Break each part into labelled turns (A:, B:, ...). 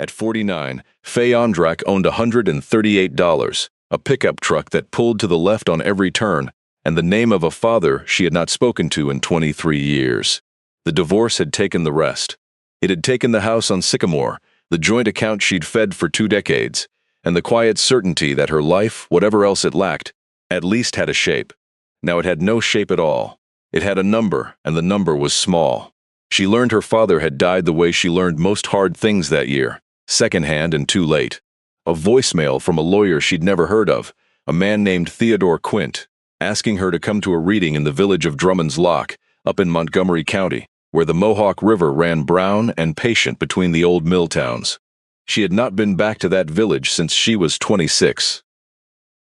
A: At 49, Faye Ondrak owned $138, a pickup truck that pulled to the left on every turn, and the name of a father she had not spoken to in 23 years. The divorce had taken the rest. It had taken the house on Sycamore, the joint account she'd fed for 2 decades, and the quiet certainty that her life, whatever else it lacked, at least had a shape. Now it had no shape at all. It had a number, and the number was small. She learned her father had died the way she learned most hard things that year, secondhand and too late. A voicemail from a lawyer she'd never heard of, a man named Theodore Quint, asking her to come to a reading in the village of Drummond's Lock, up in Montgomery County, where the Mohawk River ran brown and patient between the old mill towns. She had not been back to that village since she was 26.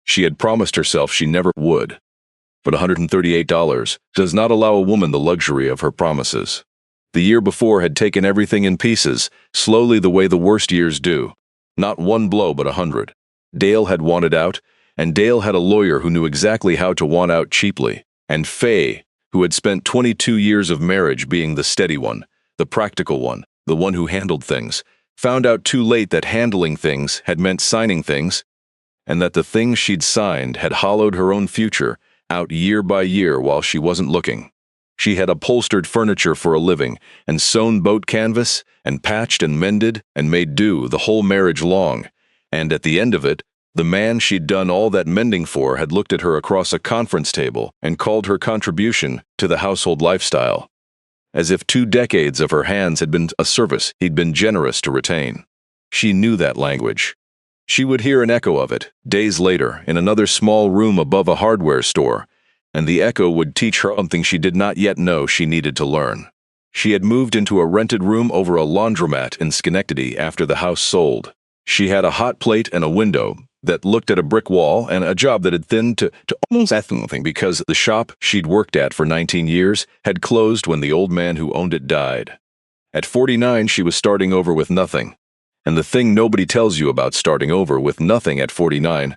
A: She had promised herself she never would. But $138 does not allow a woman the luxury of her promises. The year before had taken everything in pieces, slowly the way the worst years do. Not one blow but 100. Dale had wanted out, and Dale had a lawyer who knew exactly how to want out cheaply. And Faye, who had spent 22 years of marriage being the steady one, the practical one, the one who handled things, found out too late that handling things had meant signing things, and that the things she'd signed had hollowed her own future out year by year while she wasn't looking. She had upholstered furniture for a living, and sewn boat canvas, and patched and mended, and made do the whole marriage long, and at the end of it, the man she'd done all that mending for had looked at her across a conference table and called her contribution to the household lifestyle, as if 2 decades of her hands had been a service he'd been generous to retain. She knew that language. She would hear an echo of it, days later, in another small room above a hardware store, and the echo would teach her something she did not yet know she needed to learn. She had moved into a rented room over a laundromat in Schenectady after the house sold. She had a hot plate and a window that looked at a brick wall and a job that had thinned to almost nothing because the shop she'd worked at for 19 years had closed when the old man who owned it died. At 49, she was starting over with nothing. And the thing nobody tells you about starting over with nothing at 49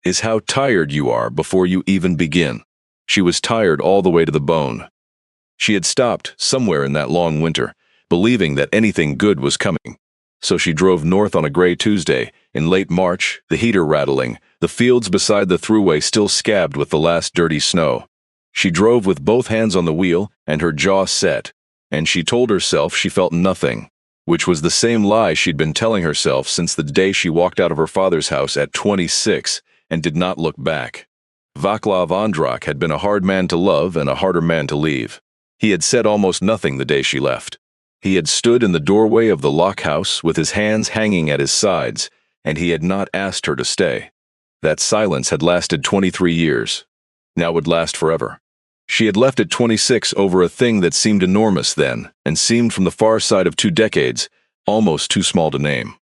A: is how tired you are before you even begin. She was tired all the way to the bone. She had stopped somewhere in that long winter, believing that anything good was coming. So she drove north on a gray Tuesday, in late March, the heater rattling, the fields beside the thruway still scabbed with the last dirty snow. She drove with both hands on the wheel and her jaw set, and she told herself she felt nothing, which was the same lie she'd been telling herself since the day she walked out of her father's house at 26 and did not look back. Vaclav Ondrak had been a hard man to love and a harder man to leave. He had said almost nothing the day she left. He had stood in the doorway of the lock house with his hands hanging at his sides, and he had not asked her to stay. That silence had lasted 23 years. Now would last forever. She had left at 26 over a thing that seemed enormous then, and seemed from the far side of 2 decades, almost too small to name.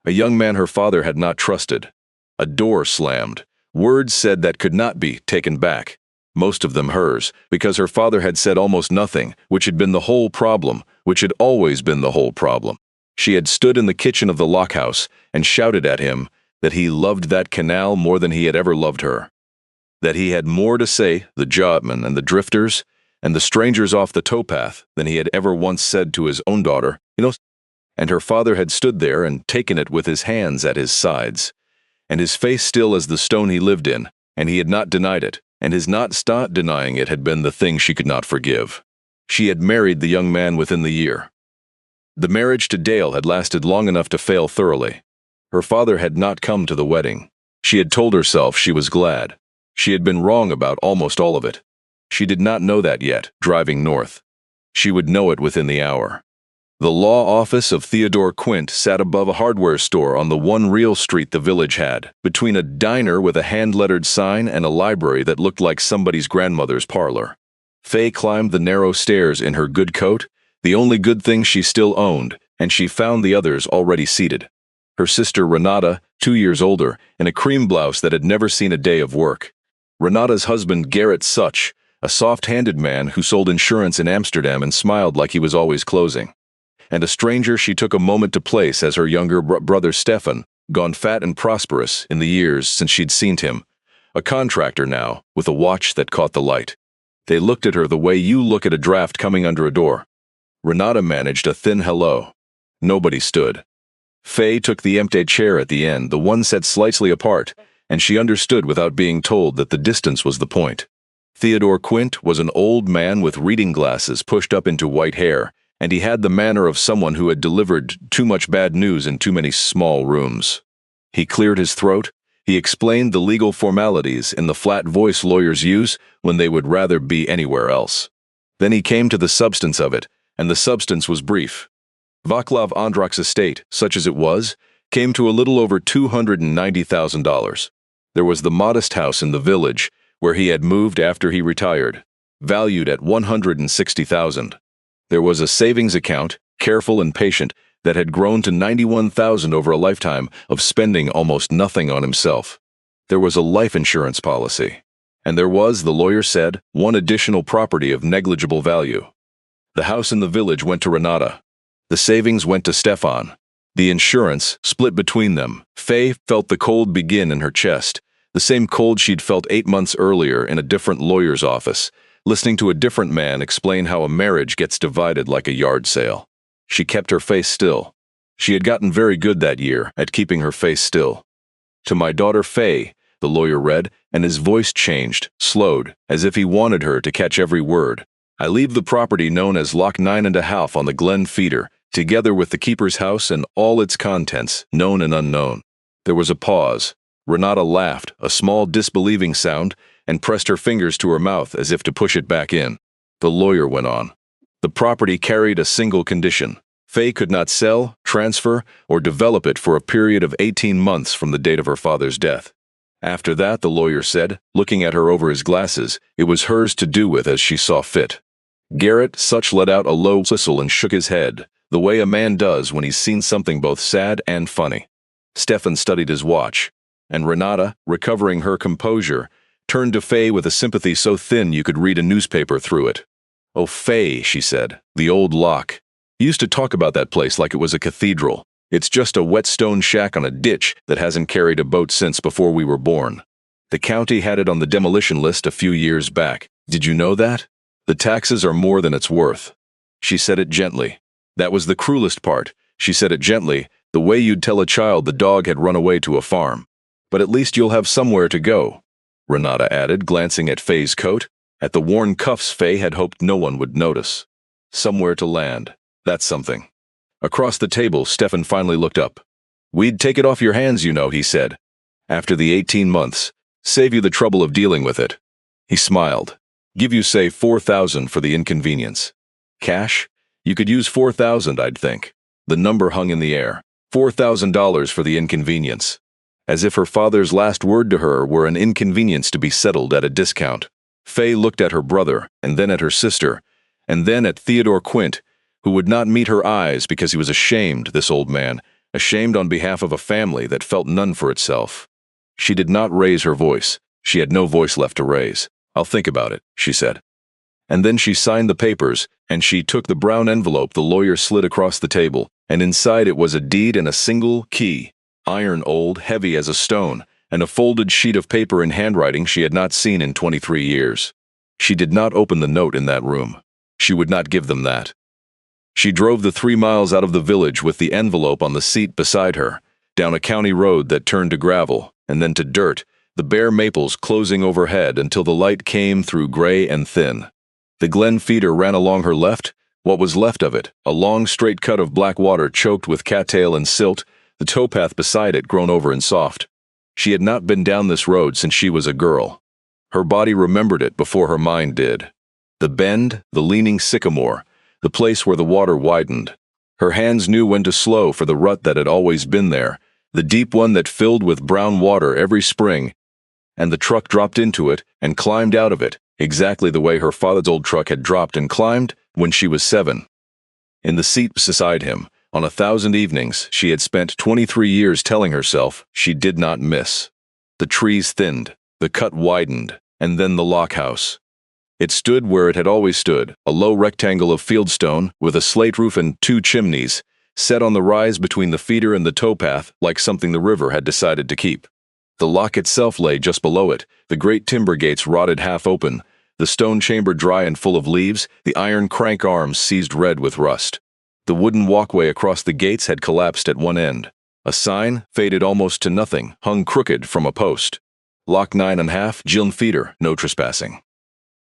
A: A young man her father had not trusted. A door slammed. Words said that could not be taken back. Most of them hers, because her father had said almost nothing, which had been the whole problem, which had always been the whole problem. She had stood in the kitchen of the lockhouse and shouted at him that he loved that canal more than he had ever loved her. That he had more to say, the jobmen and the drifters, and the strangers off the towpath, than he had ever once said to his own daughter, and her father had stood there and taken it with his hands at his sides, and his face still as the stone he lived in, and he had not denied it, and his not denying it had been the thing she could not forgive. She had married the young man within the year. The marriage to Dale had lasted long enough to fail thoroughly. Her father had not come to the wedding. She had told herself she was glad. She had been wrong about almost all of it. She did not know that yet, driving north. She would know it within the hour. The law office of Theodore Quint sat above a hardware store on the one real street the village had, between a diner with a hand-lettered sign and a library that looked like somebody's grandmother's parlor. Faye climbed the narrow stairs in her good coat, the only good thing she still owned, and she found the others already seated. Her sister Renata, 2 years older, in a cream blouse that had never seen a day of work. Renata's husband Garrett Such, a soft-handed man who sold insurance in Amsterdam and smiled like he was always closing. And a stranger she took a moment to place as her younger brother Stefan, gone fat and prosperous in the years since she'd seen him, a contractor now, with a watch that caught the light. They looked at her the way you look at a draft coming under a door. Renata managed a thin hello. Nobody stood. Faye took the empty chair at the end, the one set slightly apart, and she understood without being told that the distance was the point. Theodore Quint was an old man with reading glasses pushed up into white hair, and he had the manner of someone who had delivered too much bad news in too many small rooms. He cleared his throat. He explained the legal formalities in the flat voice lawyers use when they would rather be anywhere else. Then he came to the substance of it, and the substance was brief. Vaclav Andrak's estate, such as it was, came to a little over $290,000. There was the modest house in the village where he had moved after he retired, valued at $160,000. There was a savings account, careful and patient, that had grown to $91,000 over a lifetime of spending almost nothing on himself. There was a life insurance policy. And there was, the lawyer said, one additional property of negligible value. The house in the village went to Renata. The savings went to Stefan. The insurance split between them. Faye felt the cold begin in her chest, the same cold she'd felt 8 months earlier in a different lawyer's office, listening to a different man explain how a marriage gets divided like a yard sale. She kept her face still. She had gotten very good that year at keeping her face still. To my daughter Faye, the lawyer read, and his voice changed, slowed, as if he wanted her to catch every word. I leave the property known as Loch 9.5 on the Glen Feeder, together with the keeper's house and all its contents, known and unknown. There was a pause. Renata laughed, a small disbelieving sound, and pressed her fingers to her mouth as if to push it back in. The lawyer went on. The property carried a single condition. Faye could not sell, transfer, or develop it for a period of 18 months from the date of her father's death. After that, the lawyer said, looking at her over his glasses, it was hers to do with as she saw fit. Garrett Such let out a low whistle and shook his head, the way a man does when he's seen something both sad and funny. Stefan studied his watch, and Renata, recovering her composure, turned to Faye with a sympathy so thin you could read a newspaper through it. "Oh, Faye," she said, "the old loch. You used to talk about that place like it was a cathedral. It's just a wet stone shack on a ditch that hasn't carried a boat since before we were born. The county had it on the demolition list a few years back. Did you know that? The taxes are more than it's worth." She said it gently. That was the cruelest part. She said it gently, the way you'd tell a child the dog had run away to a farm. "But at least you'll have somewhere to go," Renata added, glancing at Faye's coat, at the worn cuffs Faye had hoped no one would notice. "Somewhere to land. That's something." Across the table, Stefan finally looked up. "We'd take it off your hands, you know," he said. "After the 18 months. Save you the trouble of dealing with it." He smiled. "Give you, say, 4,000 for the inconvenience. Cash? You could use 4,000, I'd think." The number hung in the air. $4,000 for the inconvenience. As if her father's last word to her were an inconvenience to be settled at a discount. Faye looked at her brother, and then at her sister, and then at Theodore Quint, who would not meet her eyes because he was ashamed, this old man, ashamed on behalf of a family that felt none for itself. She did not raise her voice. She had no voice left to raise. "I'll think about it," she said. And then she signed the papers, and she took the brown envelope the lawyer slid across the table, and inside it was a deed and a single key, iron old, heavy as a stone, and a folded sheet of paper in handwriting she had not seen in 23 years. She did not open the note in that room. She would not give them that. She drove the 3 miles out of the village with the envelope on the seat beside her, down a county road that turned to gravel, and then to dirt, the bare maples closing overhead until the light came through gray and thin. The Glen Feeder ran along her left, what was left of it, a long straight cut of black water choked with cattail and silt, the towpath beside it grown over and soft. She had not been down this road since she was a girl. Her body remembered it before her mind did. The bend, the leaning sycamore, the place where the water widened. Her hands knew when to slow for the rut that had always been there, the deep one that filled with brown water every spring, and the truck dropped into it and climbed out of it, exactly the way her father's old truck had dropped and climbed when she was 7. In the seat beside him, on 1,000 evenings, she had spent 23 years telling herself she did not miss. The trees thinned, the cut widened, and then the lock house. It stood where it had always stood, a low rectangle of fieldstone with a slate roof and 2 chimneys, set on the rise between the feeder and the towpath like something the river had decided to keep. The lock itself lay just below it, the great timber gates rotted half open, the stone chamber dry and full of leaves, the iron crank arms seized red with rust. The wooden walkway across the gates had collapsed at one end. A sign, faded almost to nothing, hung crooked from a post. Lock 9.5, Jill Feeder, no trespassing.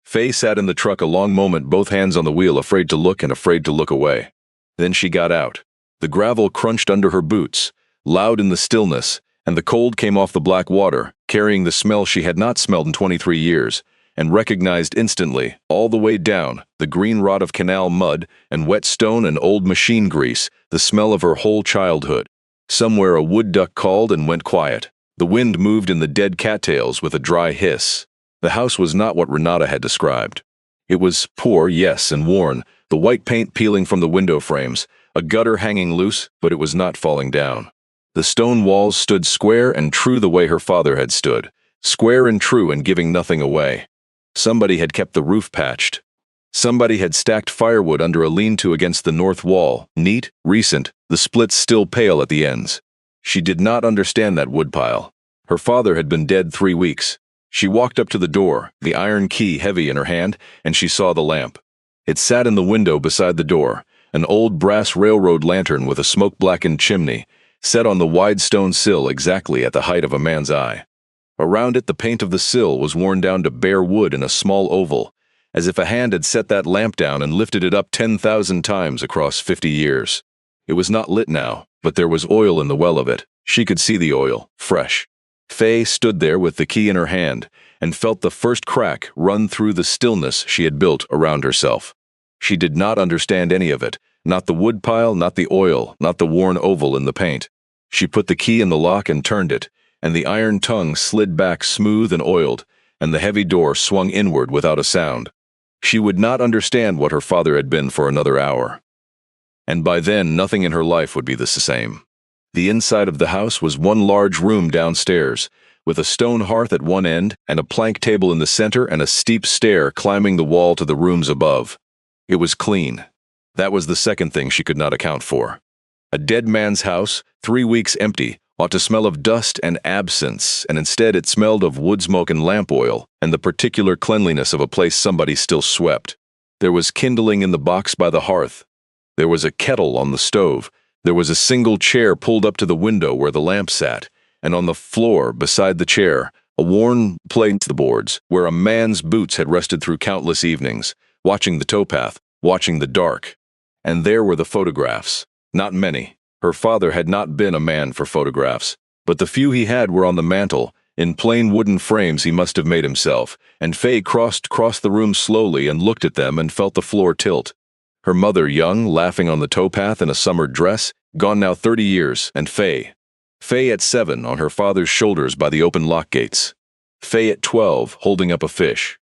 A: Faye sat in the truck a long moment, both hands on the wheel, afraid to look and afraid to look away. Then she got out. The gravel crunched under her boots, loud in the stillness, and the cold came off the black water, carrying the smell she had not smelled in 23 years, and recognized instantly, all the way down, the green rot of canal mud and wet stone and old machine grease, the smell of her whole childhood. Somewhere a wood duck called and went quiet. The wind moved in the dead cattails with a dry hiss. The house was not what Renata had described. It was poor, yes, and worn, the white paint peeling from the window frames, a gutter hanging loose, but it was not falling down. The stone walls stood square and true the way her father had stood, square and true and giving nothing away. Somebody had kept the roof patched. Somebody had stacked firewood under a lean-to against the north wall, neat, recent, the splits still pale at the ends. She did not understand that woodpile. Her father had been dead 3 weeks. She walked up to the door, the iron key heavy in her hand, and she saw the lamp. It sat in the window beside the door, an old brass railroad lantern with a smoke-blackened chimney, set on the wide stone sill exactly at the height of a man's eye. Around it the paint of the sill was worn down to bare wood in a small oval, as if a hand had set that lamp down and lifted it up 10,000 times across 50 years. It was not lit now, but there was oil in the well of it. She could see the oil, fresh. Faye stood there with the key in her hand and felt the first crack run through the stillness she had built around herself. She did not understand any of it, not the woodpile, not the oil, not the worn oval in the paint. She put the key in the lock and turned it, and the iron tongue slid back smooth and oiled, and the heavy door swung inward without a sound. She would not understand what her father had been for another hour. And by then nothing in her life would be the same. The inside of the house was one large room downstairs, with a stone hearth at one end and a plank table in the center and a steep stair climbing the wall to the rooms above. It was clean. That was the second thing she could not account for. A dead man's house, 3 weeks empty, ought to smell of dust and absence, and instead it smelled of wood smoke and lamp oil, and the particular cleanliness of a place somebody still swept. There was kindling in the box by the hearth. There was a kettle on the stove. There was a single chair pulled up to the window where the lamp sat, and on the floor beside the chair, a worn plate to the boards, where a man's boots had rested through countless evenings, watching the towpath, watching the dark. And there were the photographs. Not many. Her father had not been a man for photographs, but the few he had were on the mantel, in plain wooden frames he must have made himself, and Faye crossed the room slowly and looked at them and felt the floor tilt. Her mother young, laughing on the towpath in a summer dress, gone now 30 years, and Faye. Faye at 7 on her father's shoulders by the open lock gates. Faye at 12 holding up a fish.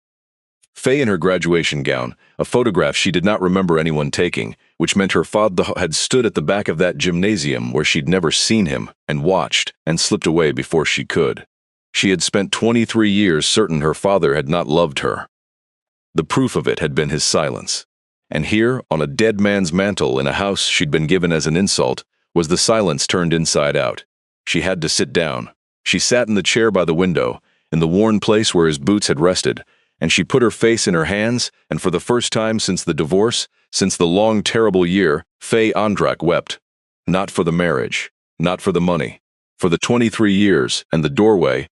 A: Faye in her graduation gown, a photograph she did not remember anyone taking, which meant her father had stood at the back of that gymnasium where she'd never seen him, and watched, and slipped away before she could. She had spent 23 years certain her father had not loved her. The proof of it had been his silence. And here, on a dead man's mantel in a house she'd been given as an insult, was the silence turned inside out. She had to sit down. She sat in the chair by the window, in the worn place where his boots had rested, and she put her face in her hands, and for the first time since the divorce, since the long, terrible year, Faye Ondrak wept. Not for the marriage, not for the money, for the 23 years, and the doorway,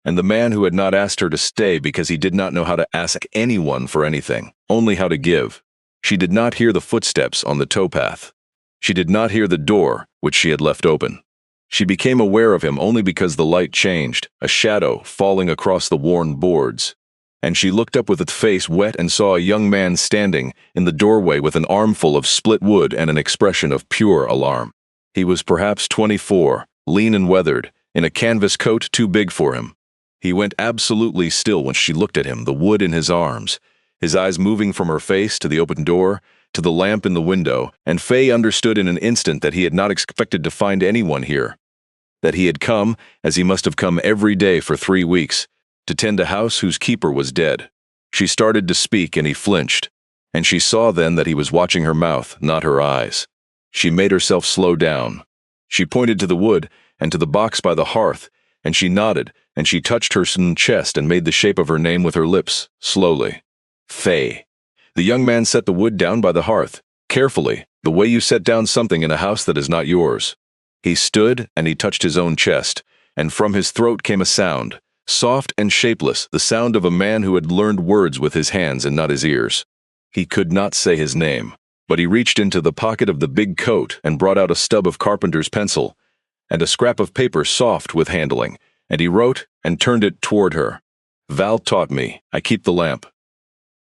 A: and the man who had not asked her to stay because he did not know how to ask anyone for anything, only how to give. She did not hear the footsteps on the towpath. She did not hear the door, which she had left open. She became aware of him only because the light changed, a shadow falling across the worn boards. And she looked up with its face wet and saw a young man standing in the doorway with an armful of split wood and an expression of pure alarm. He was perhaps 24, lean and weathered, in a canvas coat too big for him. He went absolutely still when she looked at him, the wood in his arms, his eyes moving from her face to the open door, to the lamp in the window, and Faye understood in an instant that he had not expected to find anyone here, that he had come, as he must have come every day for 3 weeks, to tend a house whose keeper was dead. She started to speak and he flinched, and she saw then that he was watching her mouth, not her eyes. She made herself slow down. She pointed to the wood and to the box by the hearth, and she nodded, and she touched her chest and made the shape of her name with her lips, slowly. Faye. The young man set the wood down by the hearth, Carefully, the way you set down something in a house that is not yours." He stood and he touched his own chest, and from his throat came a sound, soft and shapeless, the sound of a man who had learned words with his hands and not his ears. He could not say his name, but he reached into the pocket of the big coat and brought out a stub of carpenter's pencil and a scrap of paper soft with handling, and he wrote and turned it toward her. "Val taught me, I keep the lamp."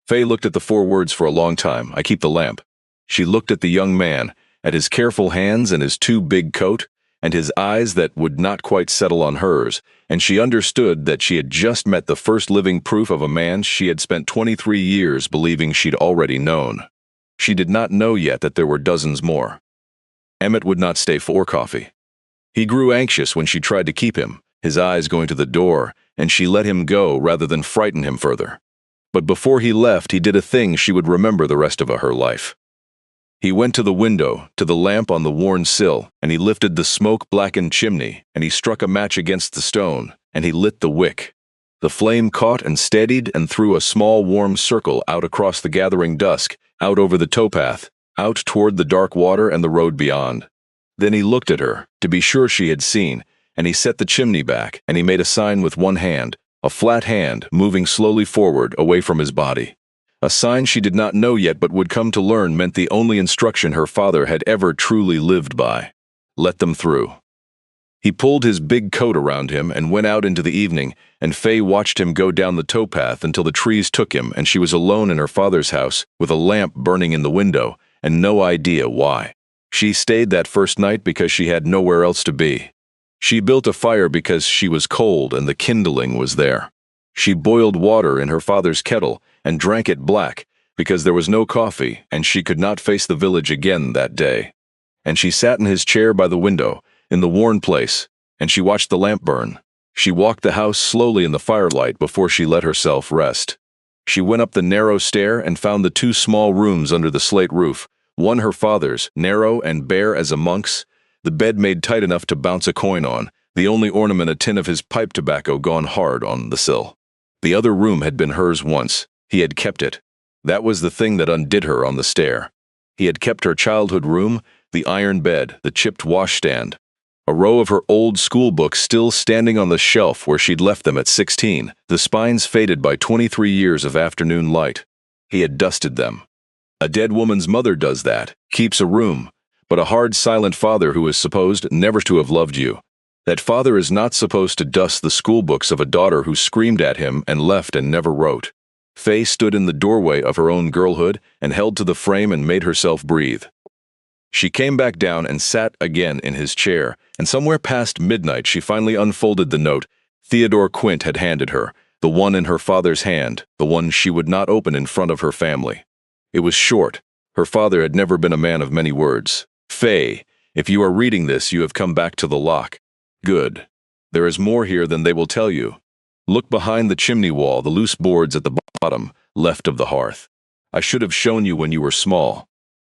A: Faye looked at the 4 words for a long time. "I keep the lamp." She looked at the young man, at his careful hands and his too big coat, and his eyes that would not quite settle on hers, and she understood that she had just met the first living proof of a man she had spent 23 years believing she'd already known. She did not know yet that there were dozens more. Emmett would not stay for coffee. He grew anxious when she tried to keep him, his eyes going to the door, and she let him go rather than frighten him further. But before he left, he did a thing she would remember the rest of her life. He went to the window, to the lamp on the worn sill, and he lifted the smoke-blackened chimney, and he struck a match against the stone, and he lit the wick. The flame caught and steadied and threw a small warm circle out across the gathering dusk, out over the towpath, out toward the dark water and the road beyond. Then he looked at her, to be sure she had seen, and he set the chimney back, and he made a sign with one hand, a flat hand moving slowly forward away from his body. A sign she did not know yet but would come to learn meant the only instruction her father had ever truly lived by. Let them through. He pulled his big coat around him and went out into the evening, and Faye watched him go down the towpath until the trees took him and she was alone in her father's house with a lamp burning in the window and no idea why. She stayed that first night because she had nowhere else to be. She built a fire because she was cold and the kindling was there. She boiled water in her father's kettle and drank it black because there was no coffee and she could not face the village again that day. And she sat in his chair by the window, in the worn place, and she watched the lamp burn. She walked the house slowly in the firelight before she let herself rest. She went up the narrow stair and found the 2 small rooms under the slate roof, one her father's, narrow and bare as a monk's, the bed made tight enough to bounce a coin on, the only ornament a tin of his pipe tobacco gone hard on the sill. The other room had been hers once. He had kept it. That was the thing that undid her on the stair. He had kept her childhood room, the iron bed, the chipped washstand, a row of her old school books still standing on the shelf where she'd left them at 16, the spines faded by 23 years of afternoon light. He had dusted them. A dead woman's mother does that, keeps a room, but a hard, silent father who is supposed never to have loved you. That father is not supposed to dust the school books of a daughter who screamed at him and left and never wrote. Faye stood in the doorway of her own girlhood and held to the frame and made herself breathe. She came back down and sat again in his chair, and somewhere past midnight she finally unfolded the note Theodore Quint had handed her, the one in her father's hand, the one she would not open in front of her family. It was short. Her father had never been a man of many words. "Faye, if you are reading this, you have come back to the lock. Good. There is more here than they will tell you. Look behind the chimney wall, the loose boards at the bottom, left of the hearth. I should have shown you when you were small.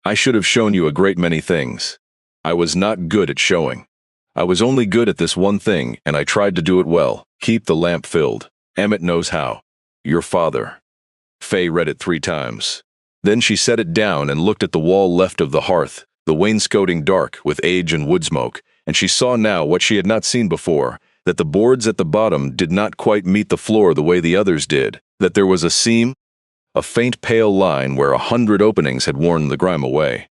A: I should have shown you a great many things. I was not good at showing. I was only good at this one thing, and I tried to do it well. Keep the lamp filled. Emmett knows how. Your father." Faye read it 3 times. Then she set it down and looked at the wall left of the hearth, the wainscoting dark with age and wood smoke, and she saw now what she had not seen before, that the boards at the bottom did not quite meet the floor the way the others did, that there was a seam, a faint pale line where 100 openings had worn the grime away.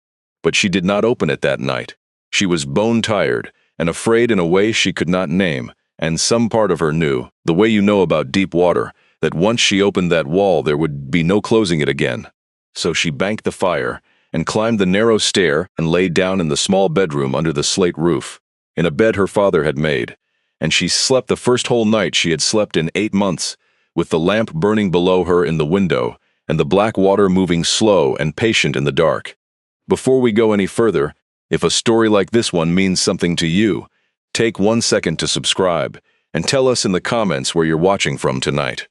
A: But she did not open it that night. She was bone-tired and afraid in a way she could not name, and some part of her knew, the way you know about deep water, that once she opened that wall there would be no closing it again. So she banked the fire and climbed the narrow stair and lay down in the small bedroom under the slate roof, in a bed her father had made, and she slept the first whole night she had slept in 8 months, with the lamp burning below her in the window and the black water moving slow and patient in the dark. Before we go any further, if a story like this one means something to you, take 1 second to subscribe and tell us in the comments where you're watching from tonight.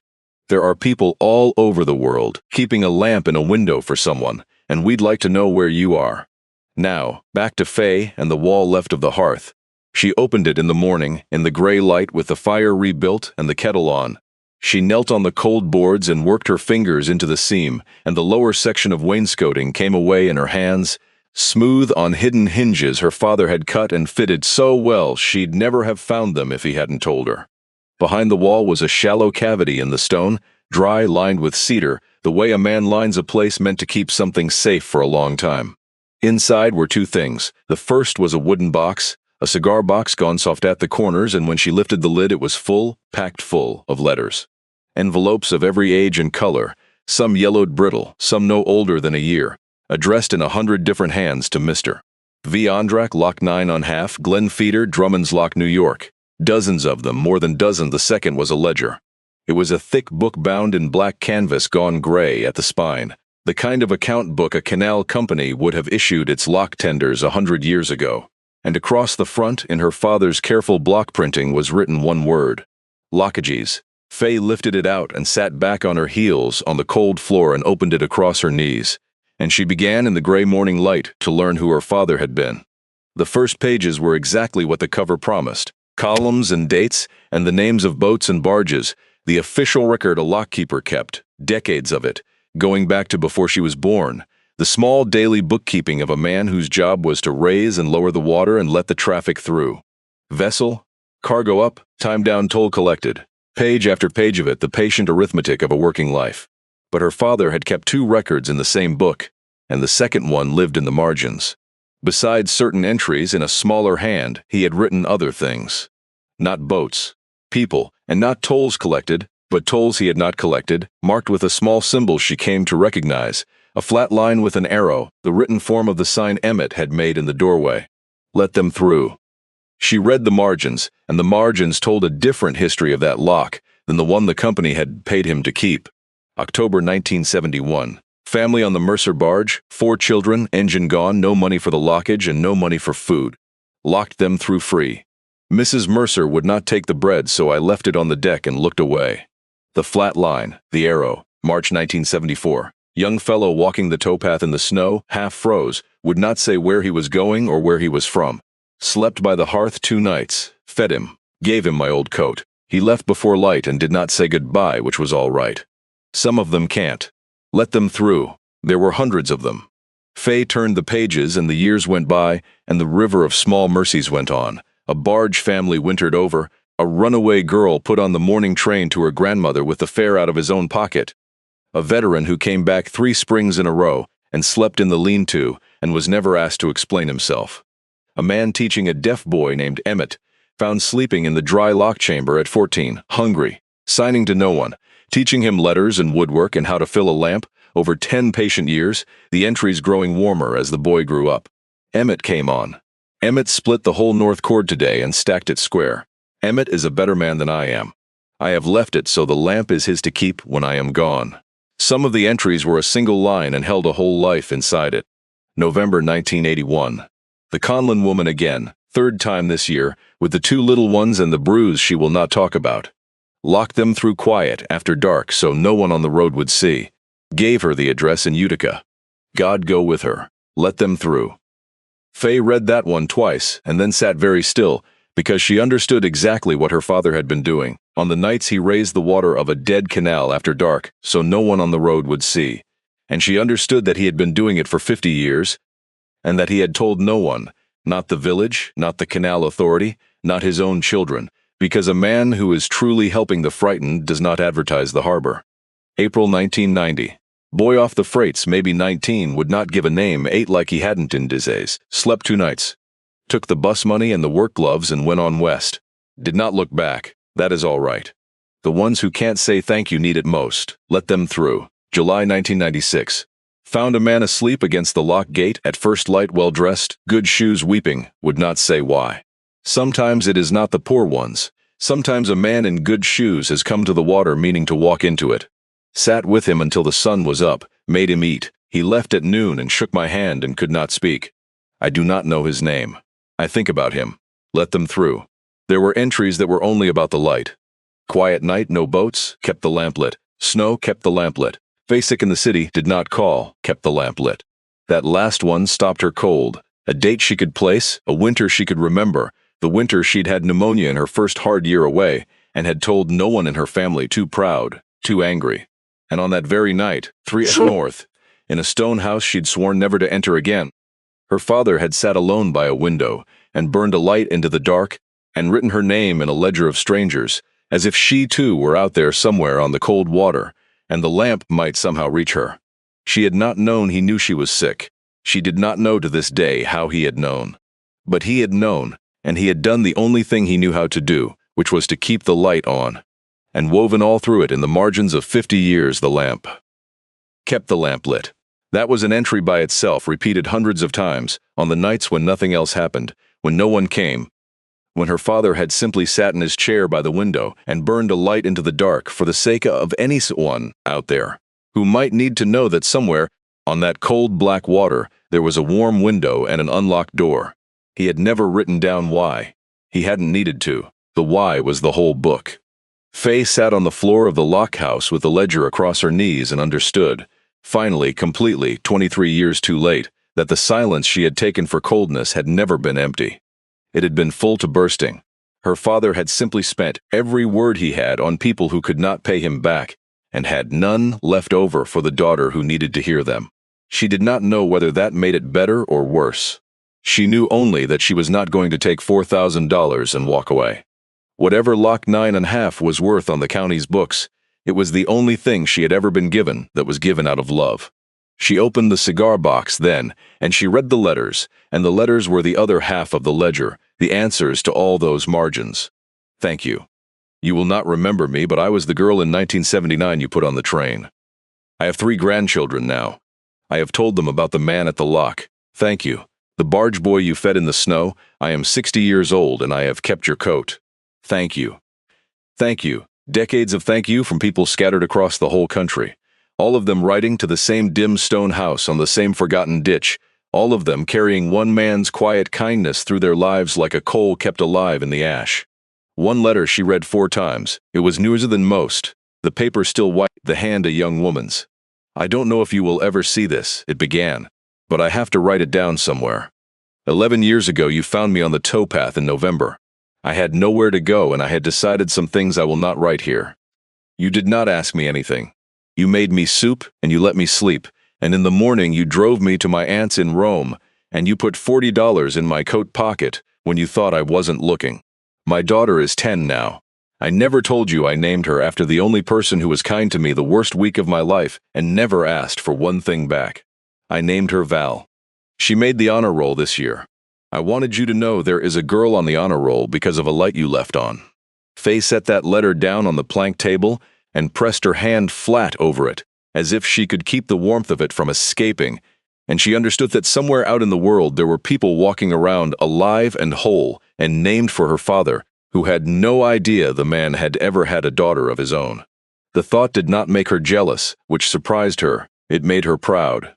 A: There are people all over the world keeping a lamp in a window for someone, and we'd like to know where you are. Now, back to Faye and the wall left of the hearth. She opened it in the morning, in the gray light with the fire rebuilt and the kettle on. She knelt on the cold boards and worked her fingers into the seam, and the lower section of wainscoting came away in her hands, smooth on hidden hinges her father had cut and fitted so well she'd never have found them if he hadn't told her. Behind the wall was a shallow cavity in the stone, dry, lined with cedar, the way a man lines a place meant to keep something safe for a long time. Inside were two things. The first was a wooden box, a cigar box gone soft at the corners, and when she lifted the lid it was full, packed full, of letters. Envelopes of every age and color, some yellowed brittle, some no older than a year, addressed in 100 different hands to Mr. V. Ondrak, Lock 9 on half, Glen Feeder, Drummond's Lock, New York. Dozens of them, more than dozen. The second was a ledger. It was a thick book bound in black canvas gone gray at the spine, the kind of account book a canal company would have issued its lock tenders 100 years ago. And across the front, in her father's careful block printing, was written one word: Lockages. Faye lifted it out and sat back on her heels on the cold floor and opened it across her knees, and she began in the gray morning light to learn who her father had been. The first pages were exactly what the cover promised: columns and dates, and the names of boats and barges, the official record a lockkeeper kept, decades of it, going back to before she was born, the small daily bookkeeping of a man whose job was to raise and lower the water and let the traffic through. Vessel, cargo up, time down, toll collected. Page after page of it, the patient arithmetic of a working life. But her father had kept two records in the same book, and the second one lived in the margins. Besides certain entries in a smaller hand, he had written other things. Not boats, people, and not tolls collected, but tolls he had not collected, marked with a small symbol she came to recognize, a flat line with an arrow, the written form of the sign Emmett had made in the doorway. Let them through. She read the margins, and the margins told a different history of that lock than the one the company had paid him to keep. October 1971. Family on the Mercer barge, 4 children, engine gone, no money for the lockage and no money for food. Locked them through free. Mrs. Mercer would not take the bread, so I left it on the deck and looked away. The flat line, the arrow, March 1974. Young fellow walking the towpath in the snow, half froze, would not say where he was going or where he was from. Slept by the hearth 2 nights, fed him, gave him my old coat. He left before light and did not say goodbye, which was all right. Some of them can't. Let them through. There were hundreds of them. Faye turned the pages and the years went by and the river of small mercies went on. A barge family wintered over, a runaway girl put on the morning train to her grandmother with the fare out of his own pocket. A veteran who came back 3 springs in a row and slept in the lean-to and was never asked to explain himself. A man teaching a deaf boy named Emmett, found sleeping in the dry lock chamber at 14, hungry, signing to no one, teaching him letters and woodwork and how to fill a lamp, over 10 patient years, the entries growing warmer as the boy grew up. Emmett came on. Emmett split the whole north cord today and stacked it square. Emmett is a better man than I am. I have left it so the lamp is his to keep when I am gone. Some of the entries were a single line and held a whole life inside it. November 1981. The Conlon woman again, 3rd time this year, with the 2 little ones and the bruise she will not talk about. Locked them through quiet after dark so no one on the road would see. Gave her the address in Utica. God go with her. Let them through. Faye read that one twice and then sat very still because she understood exactly what her father had been doing. On the nights he raised the water of a dead canal after dark so no one on the road would see. And she understood that he had been doing it for 50 years, and that he had told no one, not the village, not the canal authority, not his own children, because a man who is truly helping the frightened does not advertise the harbor. April 1990. Boy off the freights, maybe 19, would not give a name, ate like he hadn't in Dizays, slept 2 nights. Took the bus money and the work gloves and went on west. Did not look back. That is all right. The ones who can't say thank you need it most. Let them through. July 1996. Found a man asleep against the lock gate at first light, well-dressed, good shoes, weeping, would not say why. Sometimes it is not the poor ones. Sometimes a man in good shoes has come to the water meaning to walk into it. Sat with him until the sun was up, made him eat. He left at noon and shook my hand and could not speak. I do not know his name. I think about him. Let them through. There were entries that were only about the light. Quiet night, no boats, kept the lamp lit. Snow, kept the lamp lit. Sick in the city, did not call, kept the lamp lit. That last one stopped her cold. A date she could place, a winter she could remember, the winter she'd had pneumonia in her first hard year away, and had told no one in her family, too proud, too angry. And on that very night, 3 north, in a stone house she'd sworn never to enter again, her father had sat alone by a window and burned a light into the dark and written her name in a ledger of strangers, as if she too were out there somewhere on the cold water, and the lamp might somehow reach her. She had not known he knew she was sick. She did not know to this day how he had known. But he had known, and he had done the only thing he knew how to do, which was to keep the light on. And woven all through it in the margins of 50 years, the lamp kept the lamp lit. That was an entry by itself, repeated hundreds of times, on the nights when nothing else happened, when no one came, when her father had simply sat in his chair by the window and burned a light into the dark for the sake of anyone out there who might need to know that somewhere on that cold black water there was a warm window and an unlocked door. He had never written down why. He hadn't needed to. The why was the whole book. Faye sat on the floor of the lock house with the ledger across her knees and understood, finally, completely, 23 years too late, that the silence she had taken for coldness had never been empty. It had been full to bursting. Her father had simply spent every word he had on people who could not pay him back, and had none left over for the daughter who needed to hear them. She did not know whether that made it better or worse. She knew only that she was not going to take $4,000 and walk away. Whatever Lock 9.5 was worth on the county's books, it was the only thing she had ever been given that was given out of love. She opened the cigar box then, and she read the letters, and the letters were the other half of the ledger, the answers to all those margins. Thank you. You will not remember me, but I was the girl in 1979 you put on the train. I have 3 grandchildren now. I have told them about the man at the lock. Thank you. The barge boy you fed in the snow. I am 60 years old, and I have kept your coat. Thank you. Thank you. Decades of thank you from people scattered across the whole country. All of them writing to the same dim stone house on the same forgotten ditch. All of them carrying one man's quiet kindness through their lives like a coal kept alive in the ash. One letter she read 4 times. It was newer than most. The paper still white, the hand a young woman's. I don't know if you will ever see this, it began, but I have to write it down somewhere. 11 years ago you found me on the towpath in November. I had nowhere to go and I had decided some things I will not write here. You did not ask me anything. You made me soup and you let me sleep, and in the morning you drove me to my aunt's in Rome, and you put $40 in my coat pocket when you thought I wasn't looking. My daughter is 10 now. I never told you I named her after the only person who was kind to me the worst week of my life and never asked for one thing back. I named her Val. She made the honor roll this year. I wanted you to know there is a girl on the honor roll because of a light you left on. Faye set that letter down on the plank table and pressed her hand flat over it, as if she could keep the warmth of it from escaping, and she understood that somewhere out in the world there were people walking around alive and whole and named for her father, who had no idea the man had ever had a daughter of his own. The thought did not make her jealous, which surprised her. It made her proud.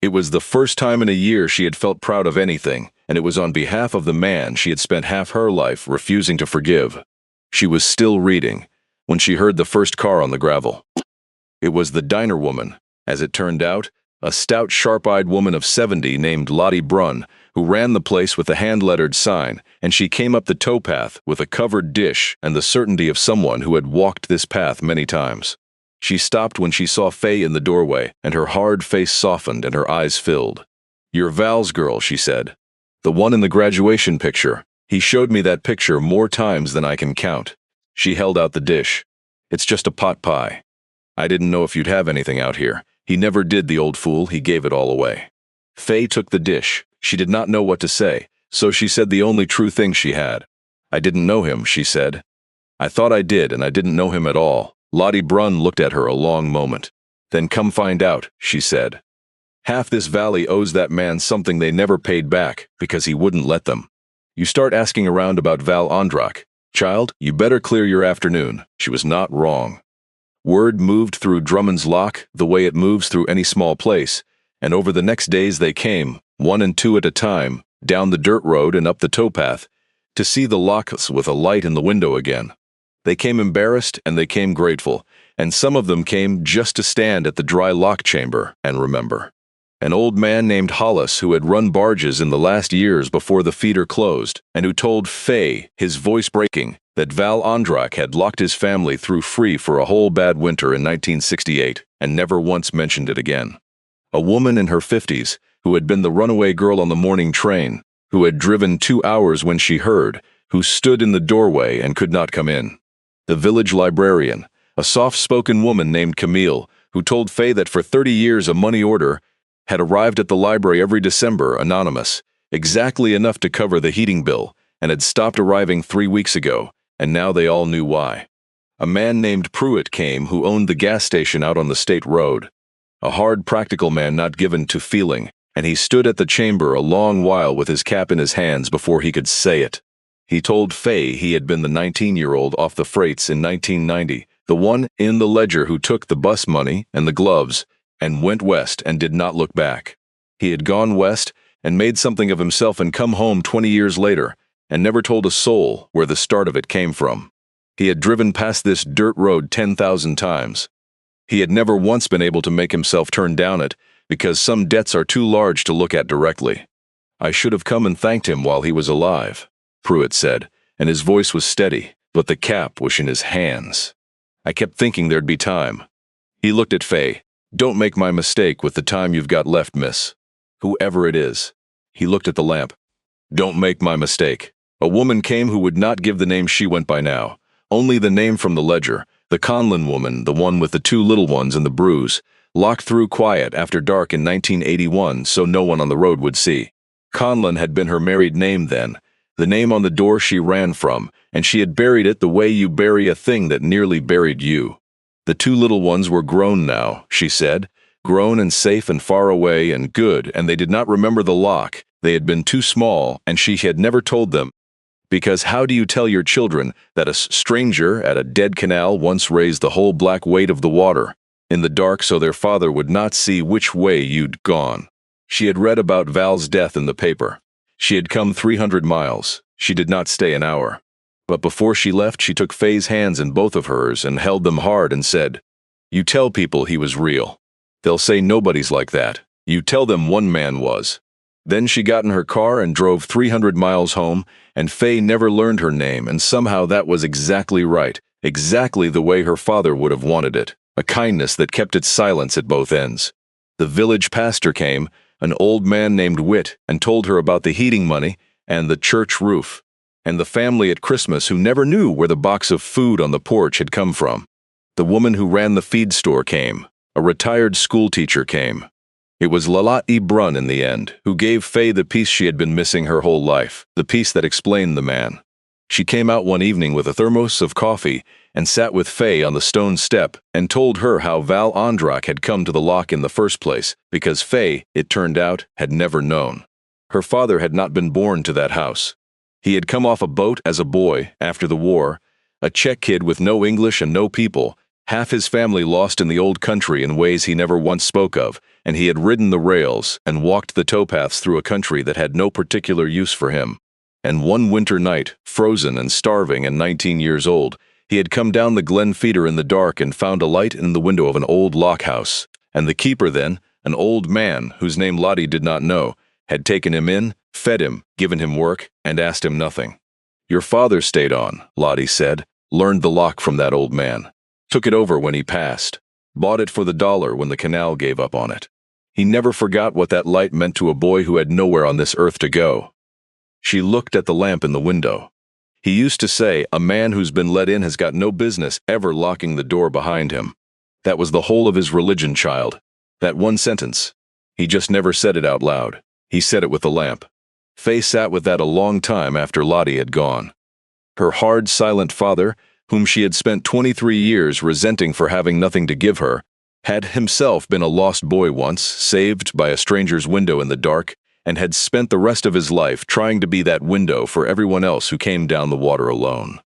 A: It was the first time in a year she had felt proud of anything, and it was on behalf of the man she had spent half her life refusing to forgive. She was still reading when she heard the first car on the gravel. It was the diner woman, as it turned out, a stout, sharp-eyed woman of 70 named Lottie Brunn, who ran the place with a hand-lettered sign, and she came up the towpath with a covered dish and the certainty of someone who had walked this path many times. She stopped when she saw Faye in the doorway, and her hard face softened and her eyes filled. "You're Val's girl," she said. "The one in the graduation picture. He showed me that picture more times than I can count." She held out the dish. "It's just a pot pie. I didn't know if you'd have anything out here. He never did, the old fool. He gave it all away." Faye took the dish. She did not know what to say, so she said the only true thing she had. "I didn't know him," she said. "I thought I did, and I didn't know him at all." Lottie Brunn looked at her a long moment. "Then come find out," she said. "Half this valley owes that man something they never paid back, because he wouldn't let them. You start asking around about Val Ondrak. Child, you better clear your afternoon." She was not wrong. Word moved through Drummond's Lock the way it moves through any small place, and over the next days they came, 1 and 2 at a time, down the dirt road and up the towpath, to see the locks with a light in the window again. They came embarrassed and they came grateful, and some of them came just to stand at the dry lock chamber and remember. an old man named Hollis who had run barges in the last years before the feeder closed, and who told Faye, his voice breaking, that Val Ondrak had locked his family through free for a whole bad winter in 1968 and never once mentioned it again. A woman in her 50s, who had been the runaway girl on the morning train, who had driven 2 hours when she heard, who stood in the doorway and could not come in. The village librarian, a soft-spoken woman named Camille, who told Faye that for 30 years a money order had arrived at the library every December, anonymous, exactly enough to cover the heating bill, and had stopped arriving 3 weeks ago, and now they all knew why. A man named Pruitt came who owned the gas station out on the state road. A hard, practical man not given to feeling, and he stood at the chamber a long while with his cap in his hands before he could say it. He told Faye he had been the 19-year-old off the freights in 1990, the one in the ledger who took the bus money and the gloves and went west and did not look back. He had gone west and made something of himself and come home 20 years later and never told a soul where the start of it came from. He had driven past this dirt road 10,000 times. He had never once been able to make himself turn down it because some debts are too large to look at directly. I should have come and thanked him while he was alive, Pruitt said, and his voice was steady, but the cap was in his hands. I kept thinking there'd be time. He looked at Faye. Don't make my mistake with the time you've got left, miss. Whoever it is. He looked at the lamp. Don't make my mistake. A woman came who would not give the name she went by now, only the name from the ledger, the Conlon woman, the one with the 2 little ones and the bruise, locked through quiet after dark in 1981 so no one on the road would see. Conlon had been her married name then, the name on the door she ran from, and she had buried it the way you bury a thing that nearly buried you. The 2 little ones were grown now, she said, grown and safe and far away and good, and they did not remember the lock. They had been too small, and she had never told them. Because how do you tell your children that a stranger at a dead canal once raised the whole black weight of the water in the dark so their father would not see which way you'd gone? She had read about Val's death in the paper. She had come 300 miles. She did not stay an hour. But before she left, she took Faye's hands in both of hers and held them hard and said, "You tell people he was real. They'll say nobody's like that. You tell them one man was." Then she got in her car and drove 300 miles home, and Faye never learned her name, and somehow that was exactly right, exactly the way her father would have wanted it, a kindness that kept its silence at both ends. The village pastor came, an old man named Witt, and told her about the heating money and the church roof, and the family at Christmas who never knew where the box of food on the porch had come from. The woman who ran the feed store came. A retired schoolteacher came. It was Lalati Brun in the end, who gave Faye the piece she had been missing her whole life, the piece that explained the man. She came out one evening with a thermos of coffee and sat with Faye on the stone step and told her how Val Ondrak had come to the lock in the first place, because Faye, it turned out, had never known. Her father had not been born to that house. He had come off a boat as a boy after the war, a Czech kid with no English and no people, half his family lost in the old country in ways he never once spoke of, and he had ridden the rails and walked the towpaths through a country that had no particular use for him. And one winter night, frozen and starving and 19 years old, he had come down the Glen feeder in the dark and found a light in the window of an old lock house, and the keeper then, an old man whose name Lottie did not know, had taken him in, fed him, given him work, and asked him nothing. Your father stayed on, Lottie said, learned the lock from that old man. Took it over when he passed. Bought it for the $1 when the canal gave up on it. He never forgot what that light meant to a boy who had nowhere on this earth to go. She looked at the lamp in the window. He used to say, a man who's been let in has got no business ever locking the door behind him. That was the whole of his religion, child. That one sentence. He just never said it out loud. He said it with the lamp. Faye sat with that a long time after Lottie had gone. Her hard, silent father, whom she had spent 23 years resenting for having nothing to give her, had himself been a lost boy once, saved by a stranger's window in the dark, and had spent the rest of his life trying to be that window for everyone else who came down the water alone.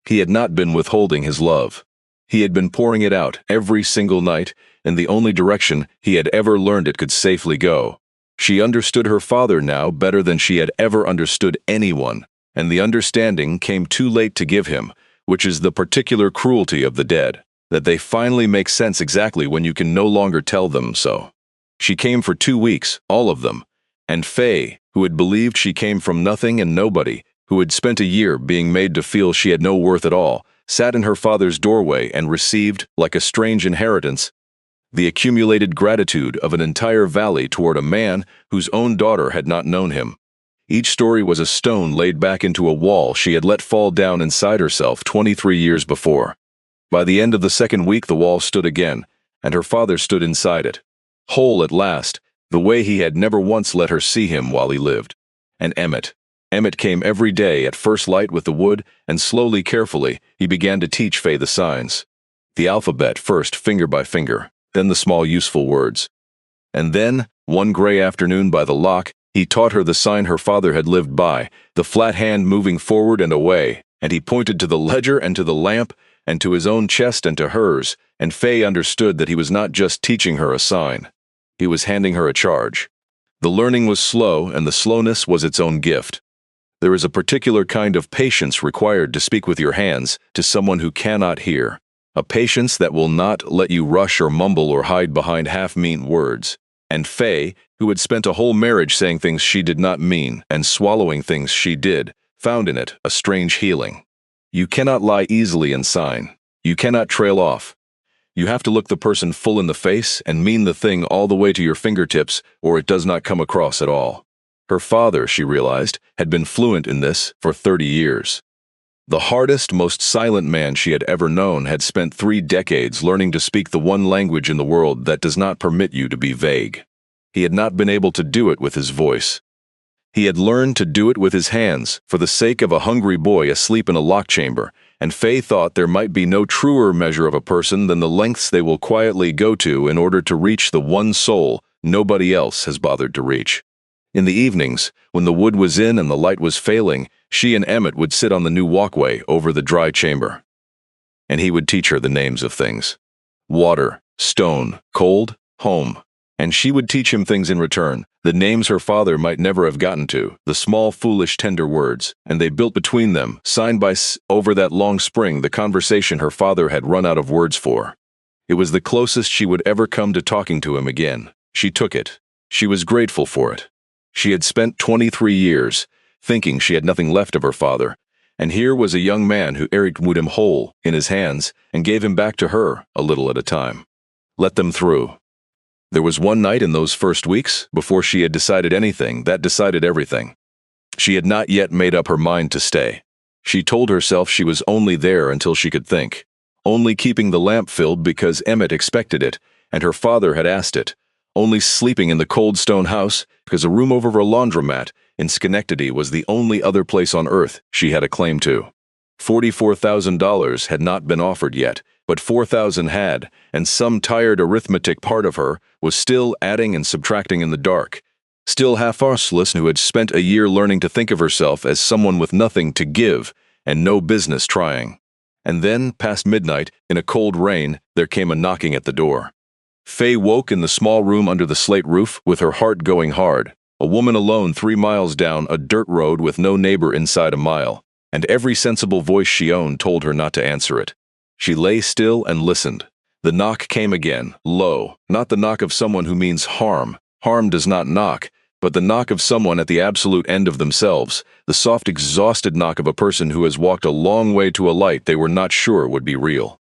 A: He had not been withholding his love. He had been pouring it out every single night in the only direction he had ever learned it could safely go. She understood her father now better than she had ever understood anyone, and the understanding came too late to give him, which is the particular cruelty of the dead, that they finally make sense exactly when you can no longer tell them so. She came for 2 weeks, all of them. And Faye, who had believed she came from nothing and nobody, who had spent a year being made to feel she had no worth at all, sat in her father's doorway and received, like a strange inheritance, the accumulated gratitude of an entire valley toward a man whose own daughter had not known him. Each story was a stone laid back into a wall she had let fall down inside herself 23 years before. By the end of the second week, the wall stood again, and her father stood inside it, whole at last, the way he had never once let her see him while he lived. And Emmett came every day at first light with the wood, and slowly, carefully, he began to teach Faye the signs. The alphabet first, finger by finger, then the small useful words. And then, one gray afternoon by the lock, he taught her the sign her father had lived by, the flat hand moving forward and away, and he pointed to the ledger and to the lamp, and to his own chest and to hers, and Faye understood that he was not just teaching her a sign. He was handing her a charge. The learning was slow, and the slowness was its own gift. There is a particular kind of patience required to speak with your hands to someone who cannot hear, a patience that will not let you rush or mumble or hide behind half-mean words. And Faye, who had spent a whole marriage saying things she did not mean and swallowing things she did, found in it a strange healing. You cannot lie easily in sign. You cannot trail off. You have to look the person full in the face and mean the thing all the way to your fingertips, or it does not come across at all. Her father, she realized, had been fluent in this for 30 years. The hardest, most silent man she had ever known had spent 3 decades learning to speak the one language in the world that does not permit you to be vague. He had not been able to do it with his voice. He had learned to do it with his hands for the sake of a hungry boy asleep in a lock chamber, and Faye thought there might be no truer measure of a person than the lengths they will quietly go to in order to reach the one soul nobody else has bothered to reach. In the evenings, when the wood was in and the light was failing, she and Emmett would sit on the new walkway over the dry chamber. And he would teach her the names of things. Water, stone, cold, home. And she would teach him things in return, the names her father might never have gotten to, the small, foolish, tender words, and they built between them, side by side, over that long spring, the conversation her father had run out of words for. It was the closest she would ever come to talking to him again. She took it. She was grateful for it. She had spent 23 years, thinking she had nothing left of her father, and here was a young man who would him whole in his hands and gave him back to her a little at a time. Let them through. There was one night in those first weeks, before she had decided anything, that decided everything. She had not yet made up her mind to stay. She told herself she was only there until she could think, only keeping the lamp filled because Emmett expected it, and her father had asked it, only sleeping in the cold stone house because a room over a laundromat in Schenectady was the only other place on earth she had a claim to. $44,000 had not been offered yet, but $4,000 had, and some tired arithmetic part of her was still adding and subtracting in the dark, still half-arseless, who had spent a year learning to think of herself as someone with nothing to give and no business trying. And then, past midnight, in a cold rain, there came a knocking at the door. Faye woke in the small room under the slate roof with her heart going hard, a woman alone 3 miles down a dirt road with no neighbor inside a mile, and every sensible voice she owned told her not to answer it. She lay still and listened. The knock came again, low, not the knock of someone who means harm. Harm does not knock, but the knock of someone at the absolute end of themselves, the soft, exhausted knock of a person who has walked a long way to a light they were not sure would be real.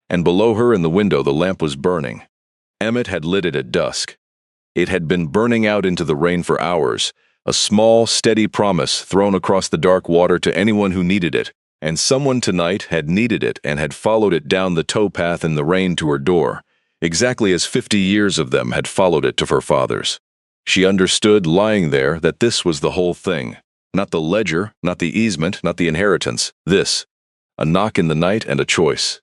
A: And below her in the window the lamp was burning. Emmett had lit it at dusk. It had been burning out into the rain for hours, a small, steady promise thrown across the dark water to anyone who needed it, and someone tonight had needed it and had followed it down the towpath in the rain to her door, exactly as 50 years of them had followed it to her father's. She understood, lying there, that this was the whole thing. Not the ledger, not the easement, not the inheritance. This. A knock in the night and a choice.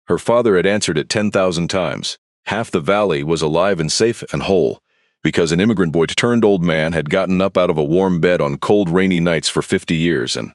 A: Her father had answered it 10,000 times. Half the valley was alive and safe and whole, because an immigrant boy turned old man had gotten up out of a warm bed on cold rainy nights for 50 years and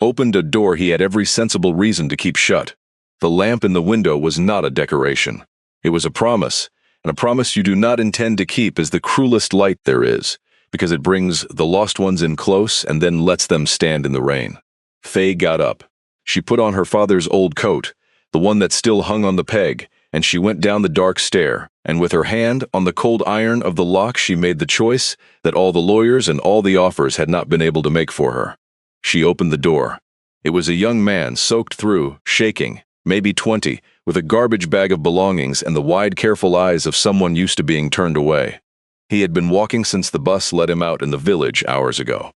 A: opened a door he had every sensible reason to keep shut. The lamp in the window was not a decoration. It was a promise, and a promise you do not intend to keep is the cruelest light there is, because it brings the lost ones in close and then lets them stand in the rain. Faye got up. She put on her father's old coat, the one that still hung on the peg, and she went down the dark stair, And with her hand on the cold iron of the lock, she made the choice that all the lawyers and all the offers had not been able to make for her. She opened the door. It was a young man, soaked through, shaking, maybe 20, with a garbage bag of belongings and the wide, careful eyes of someone used to being turned away. He had been walking since the bus let him out in the village hours ago.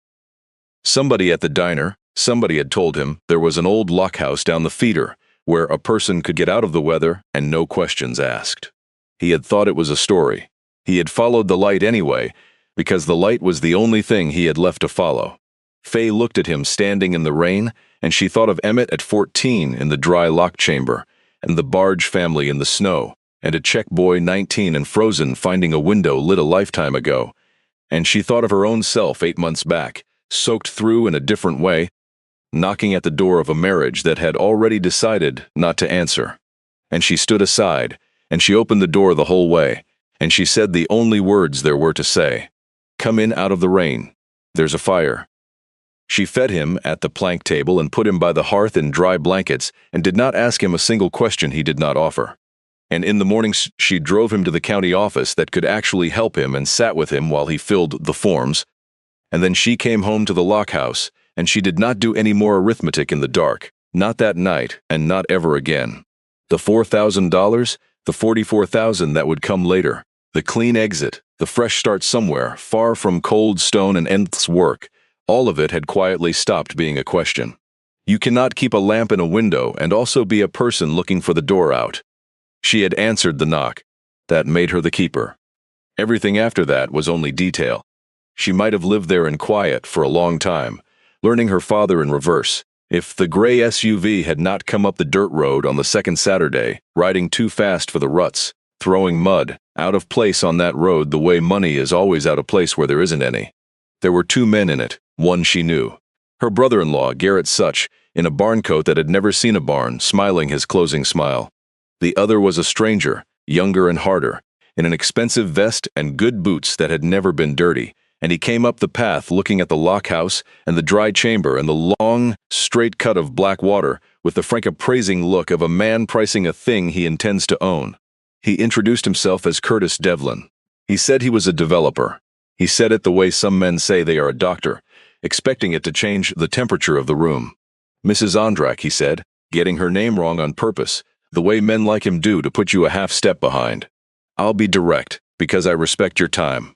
A: Somebody at the diner, somebody had told him there was an old lockhouse down the feeder where a person could get out of the weather and no questions asked. He had thought it was a story. He had followed the light anyway, because the light was the only thing he had left to follow. Faye looked at him standing in the rain, and she thought of Emmett at 14 in the dry lock chamber, and the Barge family in the snow, and a Czech boy 19 and frozen finding a window lit a lifetime ago. And she thought of her own self 8 months back, soaked through in a different way, knocking at the door of a marriage that had already decided not to answer. And she stood aside, and she opened the door the whole way, and she said the only words there were to say. "Come in out of the rain. There's a fire." She fed him at the plank table and put him by the hearth in dry blankets and did not ask him a single question he did not offer. And in the mornings she drove him to the county office that could actually help him and sat with him while he filled the forms. And then she came home to the lockhouse, and she did not do any more arithmetic in the dark, not that night and not ever again. The $4,000, the $44,000 that would come later, the clean exit, the fresh start somewhere, far from cold stone and endless work, all of it had quietly stopped being a question. You cannot keep a lamp in a window and also be a person looking for the door out. She had answered the knock. That made her the keeper. Everything after that was only detail. She might have lived there in quiet for a long time, learning her father in reverse. If the gray SUV had not come up the dirt road on the second Saturday, riding too fast for the ruts, throwing mud, out of place on that road the way money is always out of place where there isn't any. There were 2 men in it, one she knew. Her brother-in-law, Garrett Such, in a barn coat that had never seen a barn, smiling his closing smile. The other was a stranger, younger and harder, in an expensive vest and good boots that had never been dirty, and he came up the path looking at the lockhouse and the dry chamber and the long, straight cut of black water with the frank appraising look of a man pricing a thing he intends to own. He introduced himself as Curtis Devlin. He said he was a developer. He said it the way some men say they are a doctor, expecting it to change the temperature of the room. "Mrs. Ondrak," he said, getting her name wrong on purpose, the way men like him do to put you a half step behind. "I'll be direct, because I respect your time.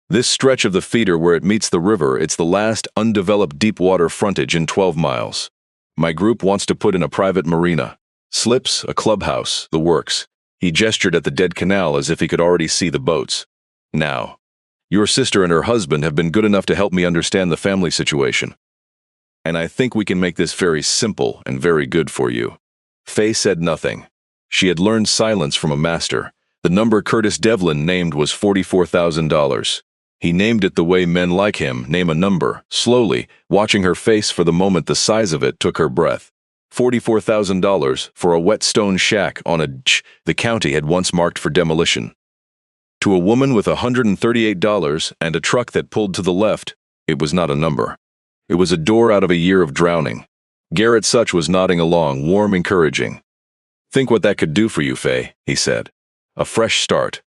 A: This stretch of the feeder where it meets the river, it's the last undeveloped deep water frontage in 12 miles. My group wants to put in a private marina. Slips, a clubhouse, the works." He gestured at the dead canal as if he could already see the boats. "Now, your sister and her husband have been good enough to help me understand the family situation. And I think we can make this very simple and very good for you." Faye said nothing. She had learned silence from a master. The number Curtis Devlin named was $44,000. He named it the way men like him name a number, slowly, watching her face for the moment the size of it took her breath. $44,000 for a wet stone shack on a the county had once marked for demolition. To a woman with $138 and a truck that pulled to the left, it was not a number. It was a door out of a year of drowning. Garrett Such was nodding along, warm, encouraging. "Think what that could do for you, Faye," he said. "A fresh start.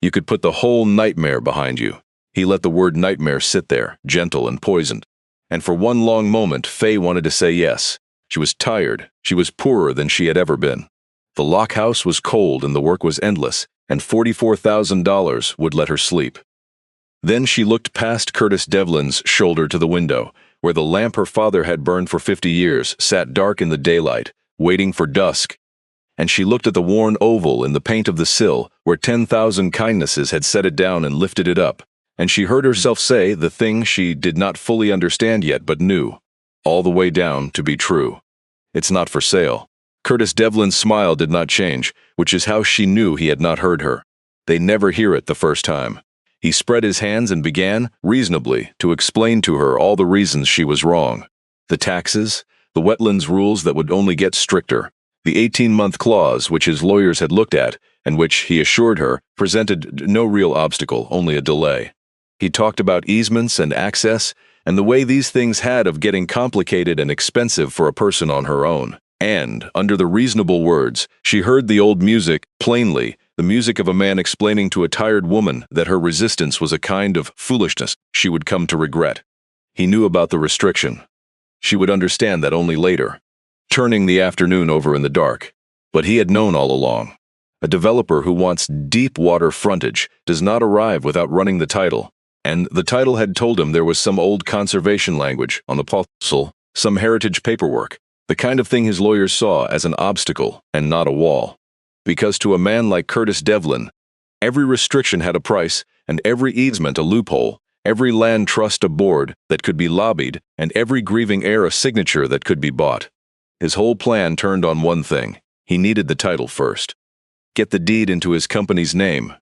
A: You could put the whole nightmare behind you." He let the word nightmare sit there, gentle and poisoned. And for one long moment, Faye wanted to say yes. She was tired. She was poorer than she had ever been. The lockhouse was cold and the work was endless, and $44,000 would let her sleep. Then she looked past Curtis Devlin's shoulder to the window, where the lamp her father had burned for 50 years sat dark in the daylight, waiting for dusk. And she looked at the worn oval in the paint of the sill, where 10,000 kindnesses had set it down and lifted it up. And she heard herself say the thing she did not fully understand yet but knew, all the way down, to be true. "It's not for sale." Curtis Devlin's smile did not change, which is how she knew he had not heard her. They never hear it the first time. He spread his hands and began, reasonably, to explain to her all the reasons she was wrong. The taxes, the wetlands rules that would only get stricter, the 18-month clause which his lawyers had looked at, and which, he assured her, presented no real obstacle, only a delay. He talked about easements and access, and the way these things had of getting complicated and expensive for a person on her own. And, under the reasonable words, she heard the old music, plainly, the music of a man explaining to a tired woman that her resistance was a kind of foolishness she would come to regret. He knew about the restriction. She would understand that only later, turning the afternoon over in the dark. But he had known all along. A developer who wants deep water frontage does not arrive without running the title, and the title had told him there was some old conservation language on the parcel, some heritage paperwork, the kind of thing his lawyers saw as an obstacle and not a wall. Because to a man like Curtis Devlin, every restriction had a price, and every easement a loophole, every land trust a board that could be lobbied, and every grieving heir a signature that could be bought. His whole plan turned on one thing. He needed the title first. Get the deed into his company's name.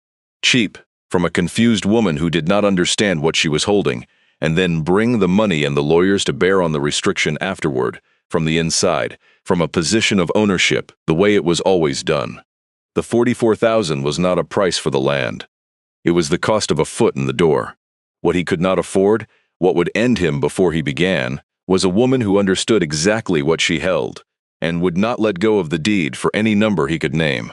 A: Cheap, from a confused woman who did not understand what she was holding, and then bring the money and the lawyers to bear on the restriction afterward, from the inside, from a position of ownership, the way it was always done. The $44,000 was not a price for the land. It was the cost of a foot in the door. What he could not afford, what would end him before he began, was a woman who understood exactly what she held, and would not let go of the deed for any number he could name.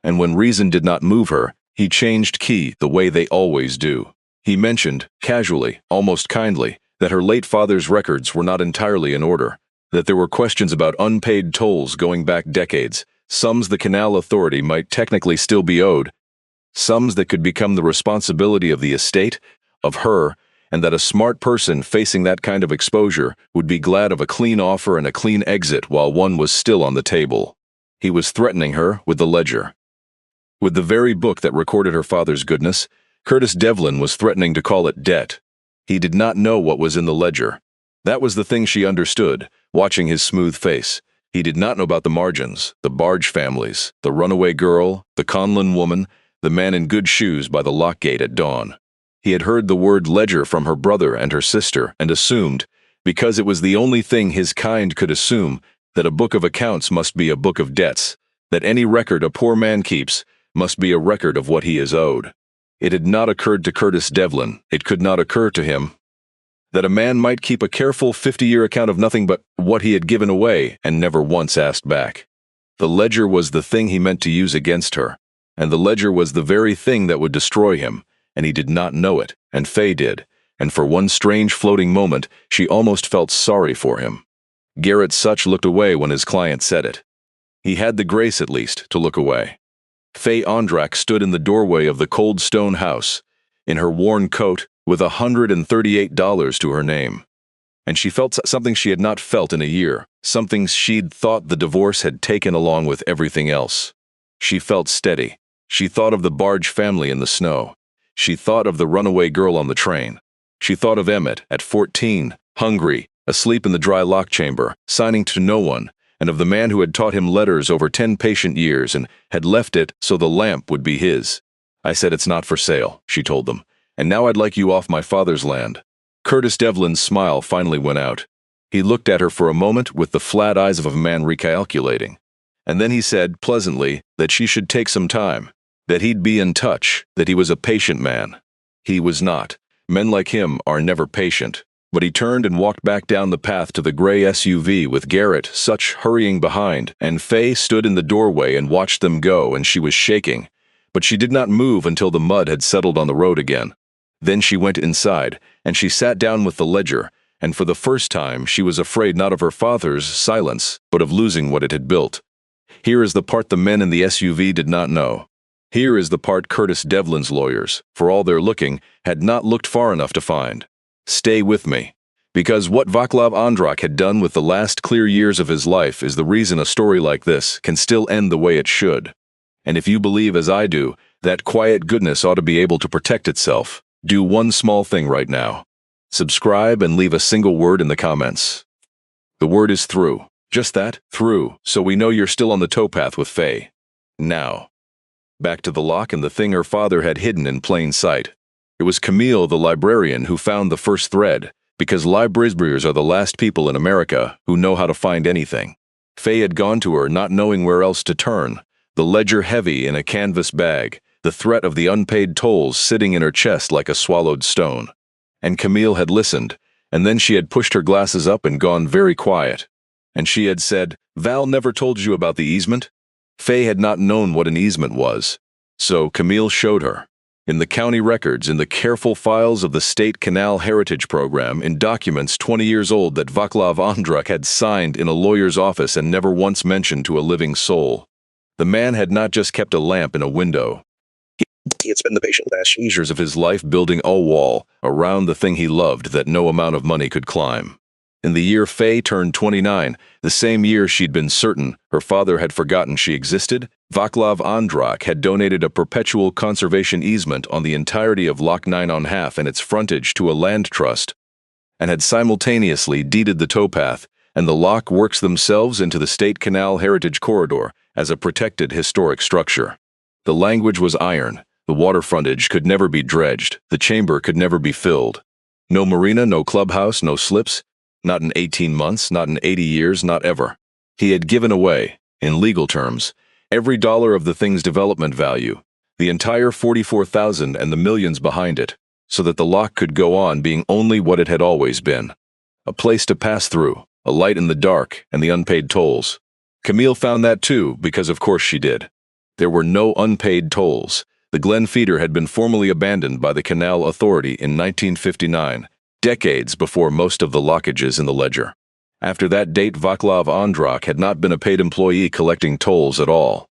A: And when reason did not move her, he changed key the way they always do. He mentioned, casually, almost kindly, that her late father's records were not entirely in order, that there were questions about unpaid tolls going back decades, sums the Canal Authority might technically still be owed, sums that could become the responsibility of the estate, of her, and that a smart person facing that kind of exposure would be glad of a clean offer and a clean exit while one was still on the table. He was threatening her with the ledger. With the very book that recorded her father's goodness, Curtis Devlin was threatening to call it debt. He did not know what was in the ledger. That was the thing she understood, watching his smooth face. He did not know about the margins, the Barge families, the runaway girl, the Conlon woman, the man in good shoes by the lock gate at dawn. He had heard the word ledger from her brother and her sister and assumed, because it was the only thing his kind could assume, that a book of accounts must be a book of debts, that any record a poor man keeps must be a record of what he is owed. It had not occurred to Curtis Devlin, it could not occur to him, that a man might keep a careful 50-year account of nothing but what he had given away and never once asked back. The ledger was the thing he meant to use against her, and the ledger was the very thing that would destroy him, and he did not know it, and Faye did, and for one strange floating moment she almost felt sorry for him. Garrett Such looked away when his client said it. He had the grace, at least, to look away. Faye Ondrak stood in the doorway of the cold stone house, in her worn coat, with $138 to her name. And she felt something she had not felt in a year, something she'd thought the divorce had taken along with everything else. She felt steady. She thought of the Barge family in the snow. She thought of the runaway girl on the train. She thought of Emmett, at 14, hungry, asleep in the dry lock chamber, signing to no one, and of the man who had taught him letters over 10 patient years and had left it so the lamp would be his. I said it's not for sale, she told them, and now I'd like you off my father's land. Curtis Devlin's smile finally went out. He looked at her for a moment with the flat eyes of a man recalculating. And then he said, pleasantly, that she should take some time, that he'd be in touch, that he was a patient man. He was not. Men like him are never patient. But he turned and walked back down the path to the gray SUV with Garrett Such hurrying behind, and Faye stood in the doorway and watched them go, and she was shaking. But she did not move until the mud had settled on the road again. Then she went inside, and she sat down with the ledger, and for the first time she was afraid not of her father's silence, but of losing what it had built. Here is the part the men in the SUV did not know. Here is the part Curtis Devlin's lawyers, for all their looking, had not looked far enough to find. Stay with me, because what Vaclav Ondrak had done with the last clear years of his life is the reason a story like this can still end the way it should. And if you believe, as I do, that quiet goodness ought to be able to protect itself, do one small thing right now. Subscribe and leave a single word in the comments. The word is through. Just that, through, so we know you're still on the towpath with Faye. Now, back to the lock and the thing her father had hidden in plain sight. It was Camille, the librarian, who found the first thread, because librarians are the last people in America who know how to find anything. Faye had gone to her not knowing where else to turn, the ledger heavy in a canvas bag, the threat of the unpaid tolls sitting in her chest like a swallowed stone. And Camille had listened, and then she had pushed her glasses up and gone very quiet. And she had said, "Val never told you about the easement?" Faye had not known what an easement was. So Camille showed her. In the county records, in the careful files of the State Canal Heritage Program, in documents 20 years old that Vaclav Ondrak had signed in a lawyer's office and never once mentioned to a living soul. The man had not just kept a lamp in a window. He had spent the patient last years of his life building a wall around the thing he loved that no amount of money could climb. In the year Faye turned 29, the same year she'd been certain her father had forgotten she existed, Vaclav Ondrak had donated a perpetual conservation easement on the entirety of Loch 9½ and its frontage to a land trust, and had simultaneously deeded the towpath and the loch works themselves into the State Canal Heritage Corridor as a protected historic structure. The language was iron. The water frontage could never be dredged. The chamber could never be filled. No marina, no clubhouse, no slips. Not in 18 months, not in 80 years, not ever. He had given away, in legal terms, every dollar of the thing's development value, the entire 44,000 and the millions behind it, so that the loch could go on being only what it had always been. A place to pass through, a light in the dark, and the unpaid tolls. Camille found that too, because of course she did. There were no unpaid tolls. The Glen feeder had been formally abandoned by the Canal Authority in 1959, decades before most of the lockages in the ledger. After that date, Vaclav Ondrak had not been a paid employee collecting tolls at all.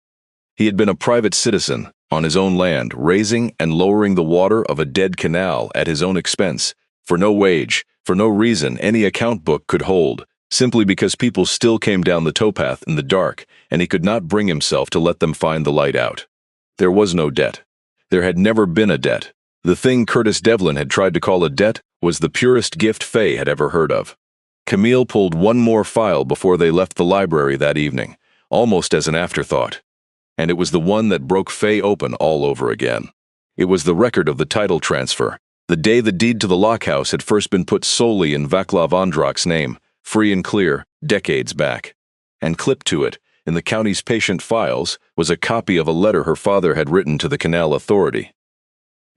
A: He had been a private citizen, on his own land, raising and lowering the water of a dead canal at his own expense, for no wage, for no reason any account book could hold, simply because people still came down the towpath in the dark, and he could not bring himself to let them find the light out. There was no debt. There had never been a debt. The thing Curtis Devlin had tried to call a debt was the purest gift Faye had ever heard of. Camille pulled one more file before they left the library that evening, almost as an afterthought. And it was the one that broke Faye open all over again. It was the record of the title transfer, the day the deed to the loch house had first been put solely in Vaclav Ondrak's name, free and clear, decades back. And clipped to it, in the county's patient files, was a copy of a letter her father had written to the Canal Authority.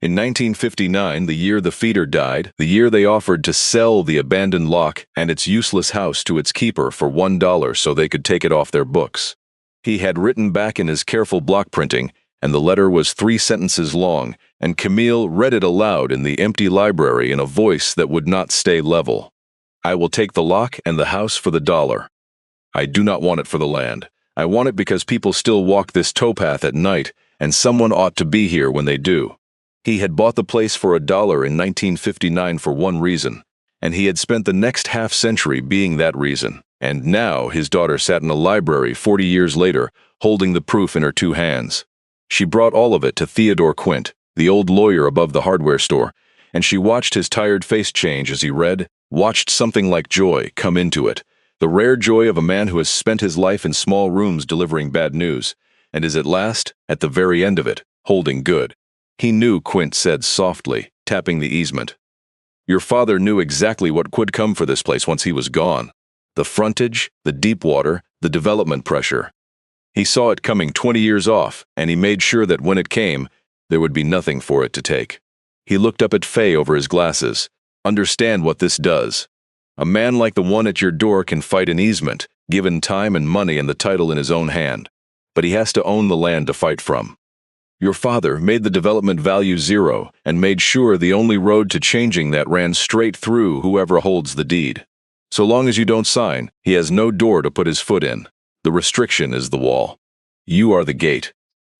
A: In 1959, the year the feeder died, the year they offered to sell the abandoned loch and its useless house to its keeper for $1 so they could take it off their books. He had written back in his careful block printing, and the letter was 3 sentences long, and Camille read it aloud in the empty library in a voice that would not stay level. I will take the loch and the house for the $1. I do not want it for the land. I want it because people still walk this towpath at night, and someone ought to be here when they do. He had bought the place for $1 in 1959 for one reason, and he had spent the next half-century being that reason. And now his daughter sat in a library 40 years later, holding the proof in her 2 hands. She brought all of it to Theodore Quint, the old lawyer above the hardware store, and she watched his tired face change as he read, watched something like joy come into it, the rare joy of a man who has spent his life in small rooms delivering bad news, and is at last, at the very end of it, holding good. He knew, Quint said softly, tapping the easement. Your father knew exactly what would come for this place once he was gone. The frontage, the deep water, the development pressure. He saw it coming 20 years off, and he made sure that when it came, there would be nothing for it to take. He looked up at Faye over his glasses. Understand what this does. A man like the one at your door can fight an easement, given time and money and the title in his own hand. But he has to own the land to fight from. Your father made the development value 0 and made sure the only road to changing that ran straight through whoever holds the deed. So long as you don't sign, he has no door to put his foot in. The restriction is the wall. You are the gate.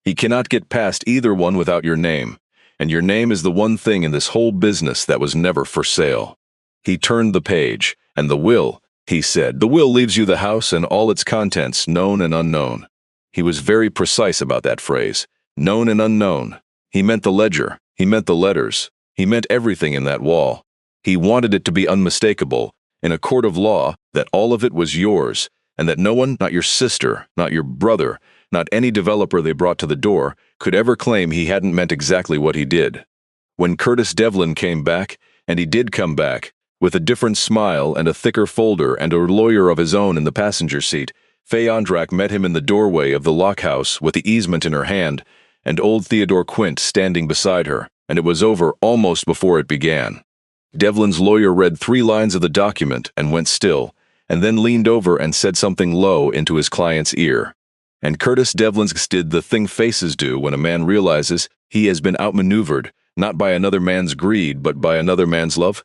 A: He cannot get past either one without your name, and your name is the one thing in this whole business that was never for sale. He turned the page, and the will, he said, the will leaves you the house and all its contents, known and unknown. He was very precise about that phrase. Known and unknown. He meant the ledger. He meant the letters. He meant everything in that wall. He wanted it to be unmistakable, in a court of law, that all of it was yours, and that no one, not your sister, not your brother, not any developer they brought to the door, could ever claim he hadn't meant exactly what he did. When Curtis Devlin came back, and he did come back, with a different smile and a thicker folder and a lawyer of his own in the passenger seat, Faye Ondrak met him in the doorway of the loch house with the easement in her hand, and old Theodore Quint standing beside her, and it was over almost before it began. Devlin's lawyer read 3 lines of the document and went still, and then leaned over and said something low into his client's ear. And Curtis Devlin's did the thing faces do when a man realizes he has been outmaneuvered, not by another man's greed, but by another man's love,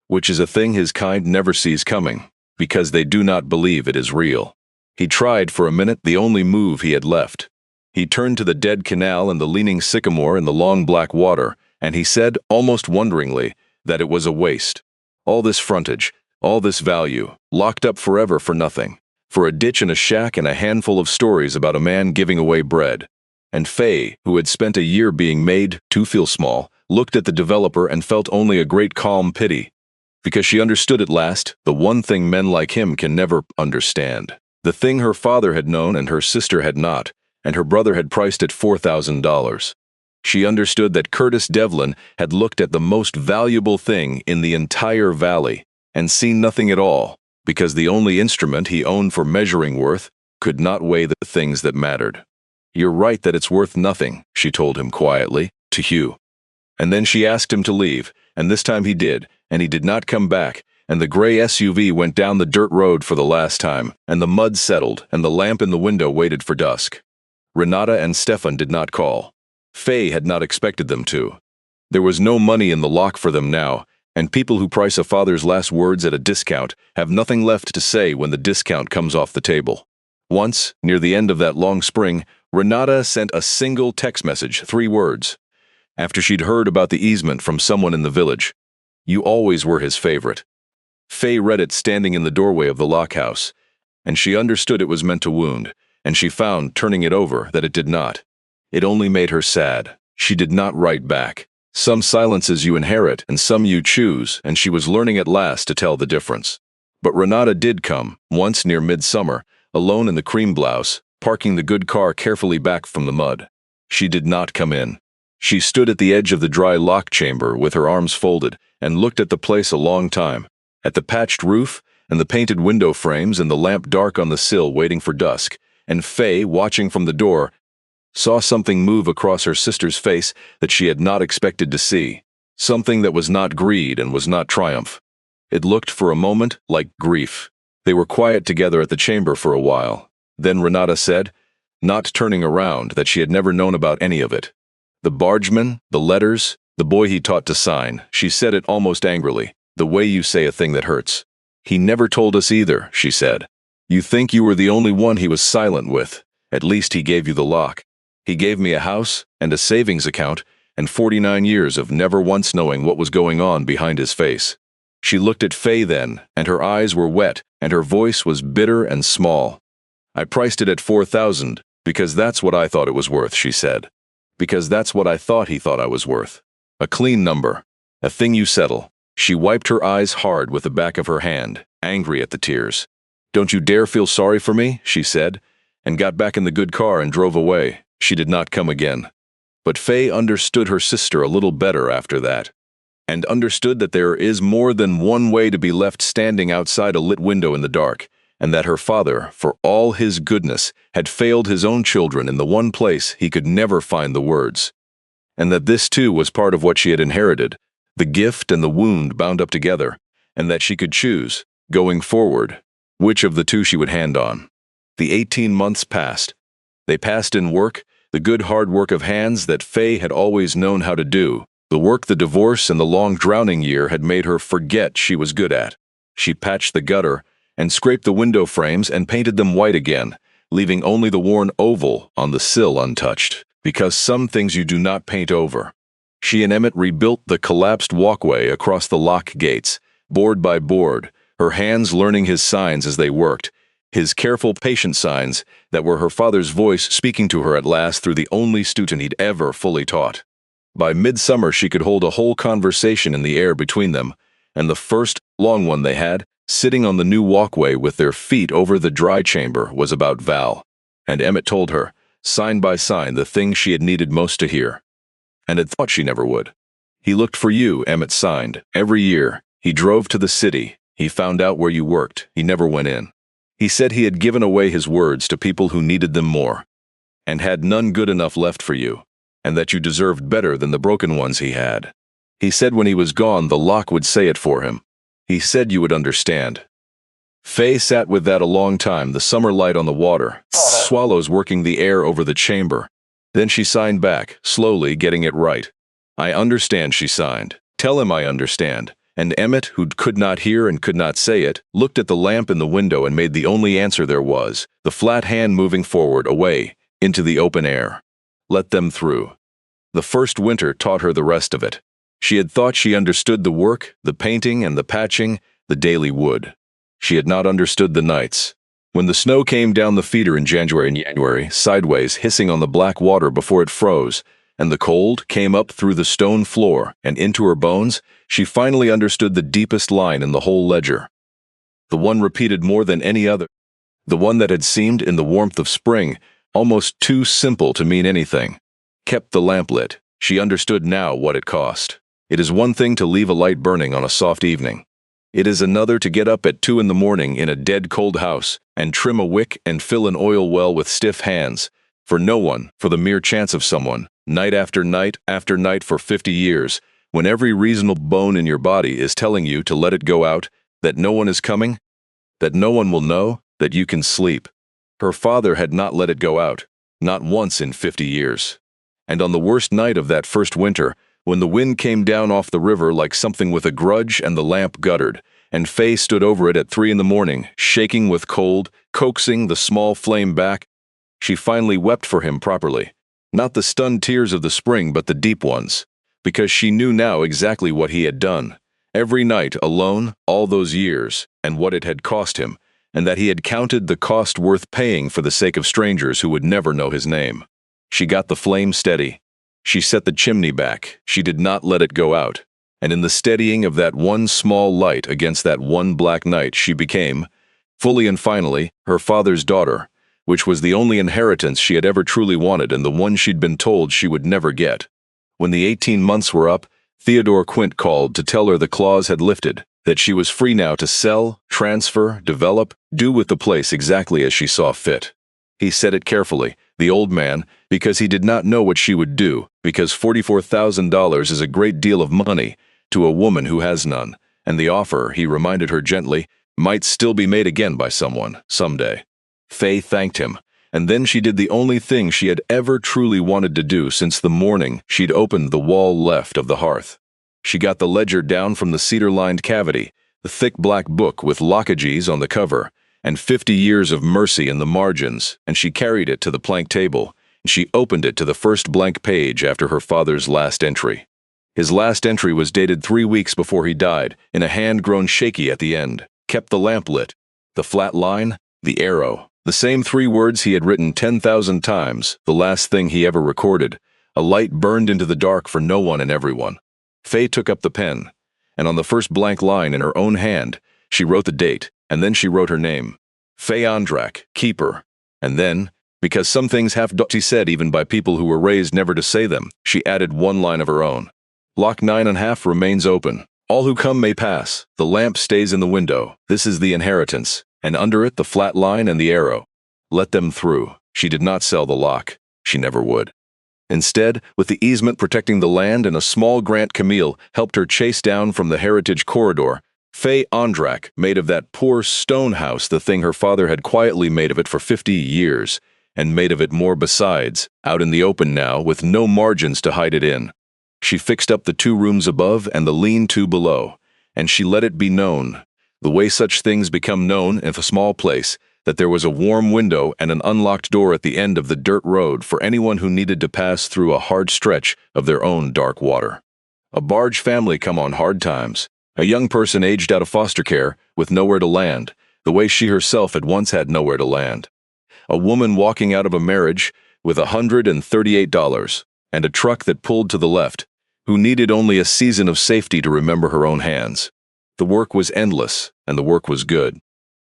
A: which is a thing his kind never sees coming, because they do not believe it is real. He tried for a minute the only move he had left. He turned to the dead canal and the leaning sycamore in the long black water, and he said, almost wonderingly, that it was a waste. All this frontage, all this value, locked up forever for nothing, for a ditch and a shack and a handful of stories about a man giving away bread. And Faye, who had spent a year being made to feel small, looked at the developer and felt only a great calm pity, because she understood at last the one thing men like him can never understand, the thing her father had known and her sister had not, and her brother had priced at $4,000. She understood that Curtis Devlin had looked at the most valuable thing in the entire valley and seen nothing at all, because the only instrument he owned for measuring worth could not weigh the things that mattered. "You're right that it's worth nothing," she told him quietly, to Hugh. And then she asked him to leave, and this time he did, and he did not come back, and the gray SUV went down the dirt road for the last time, and the mud settled, and the lamp in the window waited for dusk. Renata and Stefan did not call. Faye had not expected them to. There was no money in the lock for them now, and people who price a father's last words at a discount have nothing left to say when the discount comes off the table. Once, near the end of that long spring, Renata sent a single text message, 3 words. After she'd heard about the easement from someone in the village. "You always were his favorite." Faye read it standing in the doorway of the lockhouse, and she understood it was meant to wound, and she found, turning it over, that it did not. It only made her sad. She did not write back. Some silences you inherit, and some you choose, and she was learning at last to tell the difference. But Renata did come, once near midsummer, alone in the cream blouse, parking the good car carefully back from the mud. She did not come in. She stood at the edge of the dry lock chamber with her arms folded and looked at the place a long time, at the patched roof and the painted window frames and the lamp dark on the sill waiting for dusk, and Faye, watching from the door, saw something move across her sister's face that she had not expected to see, something that was not greed and was not triumph. It looked for a moment like grief. They were quiet together at the chamber for a while. Then Renata said, not turning around, that she had never known about any of it. "The bargeman, the letters, the boy he taught to sign," she said it almost angrily, "the way you say a thing that hurts. He never told us either," she said. "You think you were the only one he was silent with. At least he gave you the lock. He gave me a house and a savings account and 49 years of never once knowing what was going on behind his face." She looked at Faye then, and her eyes were wet, and her voice was bitter and small. "I priced it at 4,000, because that's what I thought it was worth," she said. "Because that's what I thought he thought I was worth. A clean number. A thing you settle." She wiped her eyes hard with the back of her hand, angry at the tears. "Don't you dare feel sorry for me," she said, and got back in the good car and drove away. She did not come again. But Faye understood her sister a little better after that, and understood that there is more than one way to be left standing outside a lit window in the dark, and that her father, for all his goodness, had failed his own children in the one place he could never find the words, and that this too was part of what she had inherited, the gift and the wound bound up together, and that she could choose, going forward, which of the two she would hand on. The 18 months passed. They passed in work, the good hard work of hands that Faye had always known how to do, the work the divorce and the long drowning year had made her forget she was good at. She patched the gutter and scraped the window frames and painted them white again, leaving only the worn oval on the sill untouched, because some things you do not paint over. She and Emmett rebuilt the collapsed walkway across the lock gates, board by board, her hands learning his signs as they worked, his careful, patient signs that were her father's voice speaking to her at last through the only student he'd ever fully taught. By midsummer she could hold a whole conversation in the air between them, and the first long one they had, sitting on the new walkway with their feet over the dry chamber, was about Val. And Emmett told her, sign by sign, the things she had needed most to hear, and had thought she never would. "He looked for you," Emmett signed, "every year. He drove to the city. He found out where you worked. He never went in. He said he had given away his words to people who needed them more, and had none good enough left for you, and that you deserved better than the broken ones he had. He said when he was gone the lock would say it for him. He said you would understand." Faye sat with that a long time, the summer light on the water. swallows working the air over the chamber. Then she signed back, slowly getting it right. "I understand," she signed. "Tell him I understand." And Emmett, who could not hear and could not say it, looked at the lamp in the window and made the only answer there was, the flat hand moving forward, away, into the open air. Let them through. The first winter taught her the rest of it. She had thought she understood the work, the painting and the patching, the daily wood. She had not understood the nights. When the snow came down the feeder in January, sideways, hissing on the black water before it froze, and the cold came up through the stone floor and into her bones, she finally understood the deepest line in the whole ledger. The one repeated more than any other. The one that had seemed, in the warmth of spring, almost too simple to mean anything. Kept the lamp lit. She understood now what it cost. It is one thing to leave a light burning on a soft evening. It is another to get up at 2 in the morning in a dead cold house and trim a wick and fill an oil well with stiff hands. For no one, for the mere chance of someone, night after night for 50 years, when every reasonable bone in your body is telling you to let it go out, that no one is coming, that no one will know, that you can sleep. Her father had not let it go out, not once in 50 years. And on the worst night of that first winter, when the wind came down off the river like something with a grudge and the lamp guttered, and Faye stood over it at 3 in the morning, shaking with cold, coaxing the small flame back, she finally wept for him properly. Not the stunned tears of the spring, but the deep ones, because she knew now exactly what he had done. Every night, alone, all those years, and what it had cost him, and that he had counted the cost worth paying for the sake of strangers who would never know his name. She got the flame steady. She set the chimney back. She did not let it go out. And in the steadying of that one small light against that one black night, she became, fully and finally, her father's daughter, which was the only inheritance she had ever truly wanted and the one she'd been told she would never get. When the 18 months were up, Theodore Quint called to tell her the clause had lifted, that she was free now to sell, transfer, develop, do with the place exactly as she saw fit. He said it carefully, the old man, because he did not know what she would do, because $44,000 is a great deal of money to a woman who has none, and the offer, he reminded her gently, might still be made again by someone, someday. Faye thanked him, and then she did the only thing she had ever truly wanted to do since the morning she'd opened the wall left of the hearth. She got the ledger down from the cedar-lined cavity, the thick black book with lockages on the cover, and 50 years of mercy in the margins, and she carried it to the plank table, and she opened it to the first blank page after her father's last entry. His last entry was dated 3 weeks before he died, in a hand grown shaky at the end. Kept the lamp lit. The flat line, the arrow. The same 3 words he had written 10,000 times, the last thing he ever recorded. A light burned into the dark for no one and everyone. Faye took up the pen, and on the first blank line in her own hand, she wrote the date, and then she wrote her name. Faye Ondrak, keeper. And then, because some things have to be said even by people who were raised never to say them, she added one line of her own. Lock 9.5 remains open. All who come may pass. The lamp stays in the window. This is the inheritance. And under it the flat line and the arrow. Let them through. She did not sell the lock. She never would. Instead, with the easement protecting the land and a small grant Camille helped her chase down from the heritage corridor, Faye Ondrak made of that poor stone house the thing her father had quietly made of it for 50 years, and made of it more besides, out in the open now with no margins to hide it in. She fixed up the 2 rooms above and the lean-to below, and she let it be known, the way such things become known in a small place, that there was a warm window and an unlocked door at the end of the dirt road for anyone who needed to pass through a hard stretch of their own dark water. A barge family come on hard times, a young person aged out of foster care with nowhere to land, the way she herself had once had nowhere to land. A woman walking out of a marriage with $138 and a truck that pulled to the left, who needed only a season of safety to remember her own hands. The work was endless, and the work was good.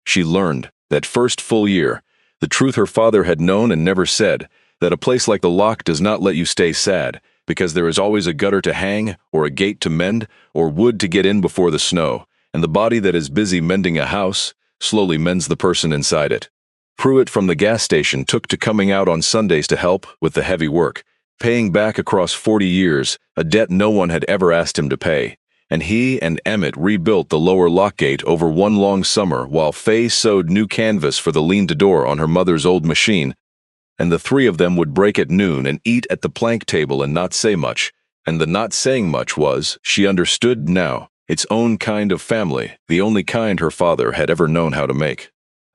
A: She learned, that first full year, the truth her father had known and never said, that a place like the Lock does not let you stay sad, because there is always a gutter to hang, or a gate to mend, or wood to get in before the snow, and the body that is busy mending a house slowly mends the person inside it. Pruitt from the gas station took to coming out on Sundays to help with the heavy work, paying back across 40 years a debt no one had ever asked him to pay, and he and Emmett rebuilt the lower lock gate over one long summer while Faye sewed new canvas for the lean-to-door on her mother's old machine, and the three of them would break at noon and eat at the plank table and not say much, and the not saying much was, she understood now, its own kind of family, the only kind her father had ever known how to make.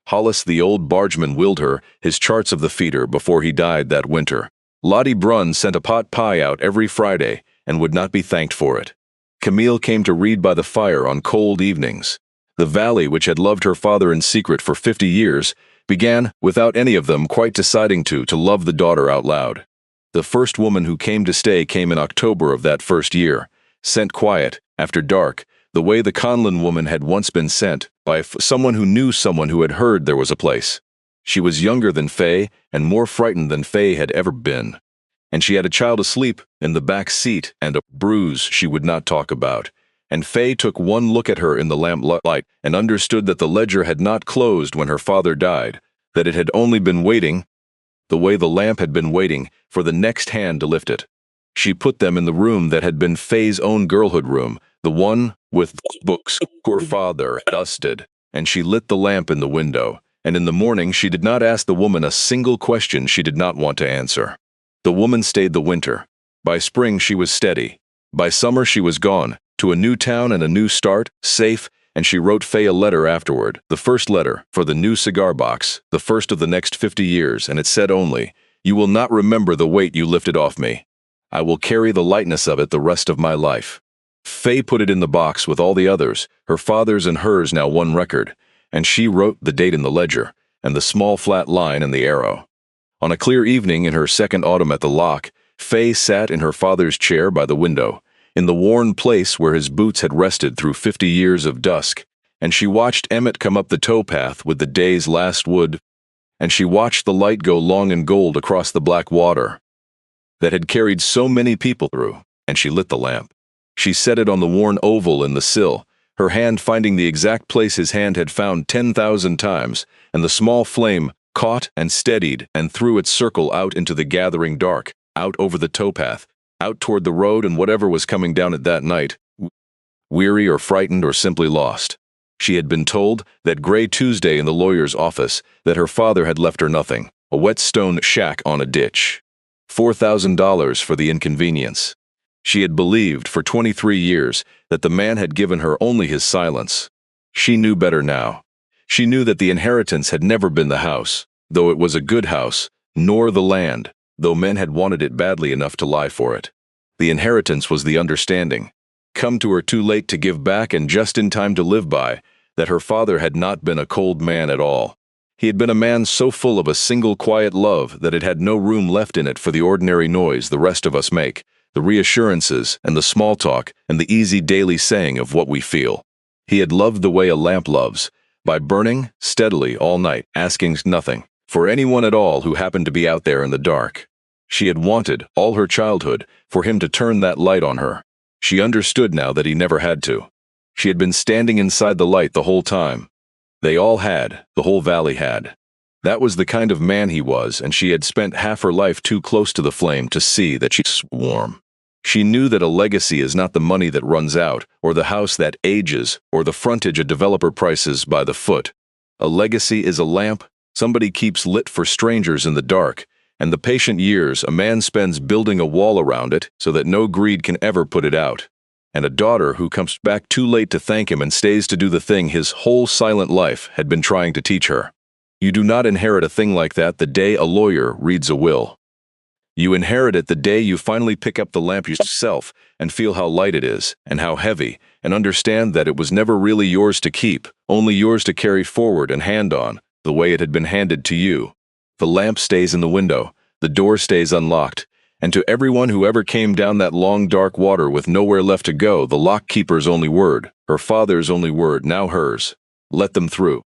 A: Hollis the old bargeman willed her his charts of the feeder before he died that winter. Lottie Brunn sent a pot pie out every Friday and would not be thanked for it. Camille came to read by the fire on cold evenings. The valley, which had loved her father in secret for 50 years, began, without any of them quite deciding to love the daughter out loud. The first woman who came to stay came in October of that first year, sent quiet, after dark, the way the Conlon woman had once been sent, by someone who knew someone who had heard there was a place. She was younger than Faye and more frightened than Faye had ever been. And she had a child asleep in the back seat and a bruise she would not talk about. And Faye took one look at her in the lamplight and understood that the ledger had not closed when her father died, that it had only been waiting, the way the lamp had been waiting, for the next hand to lift it. She put them in the room that had been Faye's own girlhood room, the one with books her father had dusted, and she lit the lamp in the window, and in the morning she did not ask the woman a single question she did not want to answer. The woman stayed the winter. By spring she was steady. By summer she was gone, to a new town and a new start, safe, and she wrote Faye a letter afterward, the first letter, for the new cigar box, the first of the next 50 years, and it said only, "You will not remember the weight you lifted off me. I will carry the lightness of it the rest of my life." Faye put it in the box with all the others, her father's and hers now one record, and she wrote the date in the ledger, and the small flat line and the arrow. On a clear evening in her second autumn at the lock, Faye sat in her father's chair by the window, in the worn place where his boots had rested through 50 years of dusk, and she watched Emmett come up the towpath with the day's last wood, and she watched the light go long and gold across the black water that had carried so many people through, and she lit the lamp. She set it on the worn oval in the sill, her hand finding the exact place his hand had found 10,000 times, and the small flame caught and steadied and threw its circle out into the gathering dark, out over the towpath, out toward the road and whatever was coming down it that night, weary or frightened or simply lost. She had been told that gray Tuesday in the lawyer's office that her father had left her nothing, a wet stone shack on a ditch. $4,000 for the inconvenience. She had believed for 23 years that the man had given her only his silence. She knew better now. She knew that the inheritance had never been the house, though it was a good house, nor the land, though men had wanted it badly enough to lie for it. The inheritance was the understanding, come to her too late to give back and just in time to live by, that her father had not been a cold man at all. He had been a man so full of a single quiet love that it had no room left in it for the ordinary noise the rest of us make, the reassurances and the small talk and the easy daily saying of what we feel. He had loved the way a lamp loves, by burning steadily all night, asking nothing, for anyone at all who happened to be out there in the dark. She had wanted, all her childhood, for him to turn that light on her. She understood now that he never had to. She had been standing inside the light the whole time. They all had, the whole valley had. That was the kind of man he was, and she had spent half her life too close to the flame to see that she's warm. She knew that a legacy is not the money that runs out, or the house that ages, or the frontage a developer prices by the foot. A legacy is a lamp somebody keeps lit for strangers in the dark, and the patient years a man spends building a wall around it so that no greed can ever put it out. And a daughter who comes back too late to thank him and stays to do the thing his whole silent life had been trying to teach her. You do not inherit a thing like that the day a lawyer reads a will. You inherit it the day you finally pick up the lamp yourself and feel how light it is and how heavy, and understand that it was never really yours to keep, only yours to carry forward and hand on, the way it had been handed to you. The lamp stays in the window, the door stays unlocked, and to everyone who ever came down that long dark water with nowhere left to go, the lock keeper's only word, her father's only word, now hers, let them through.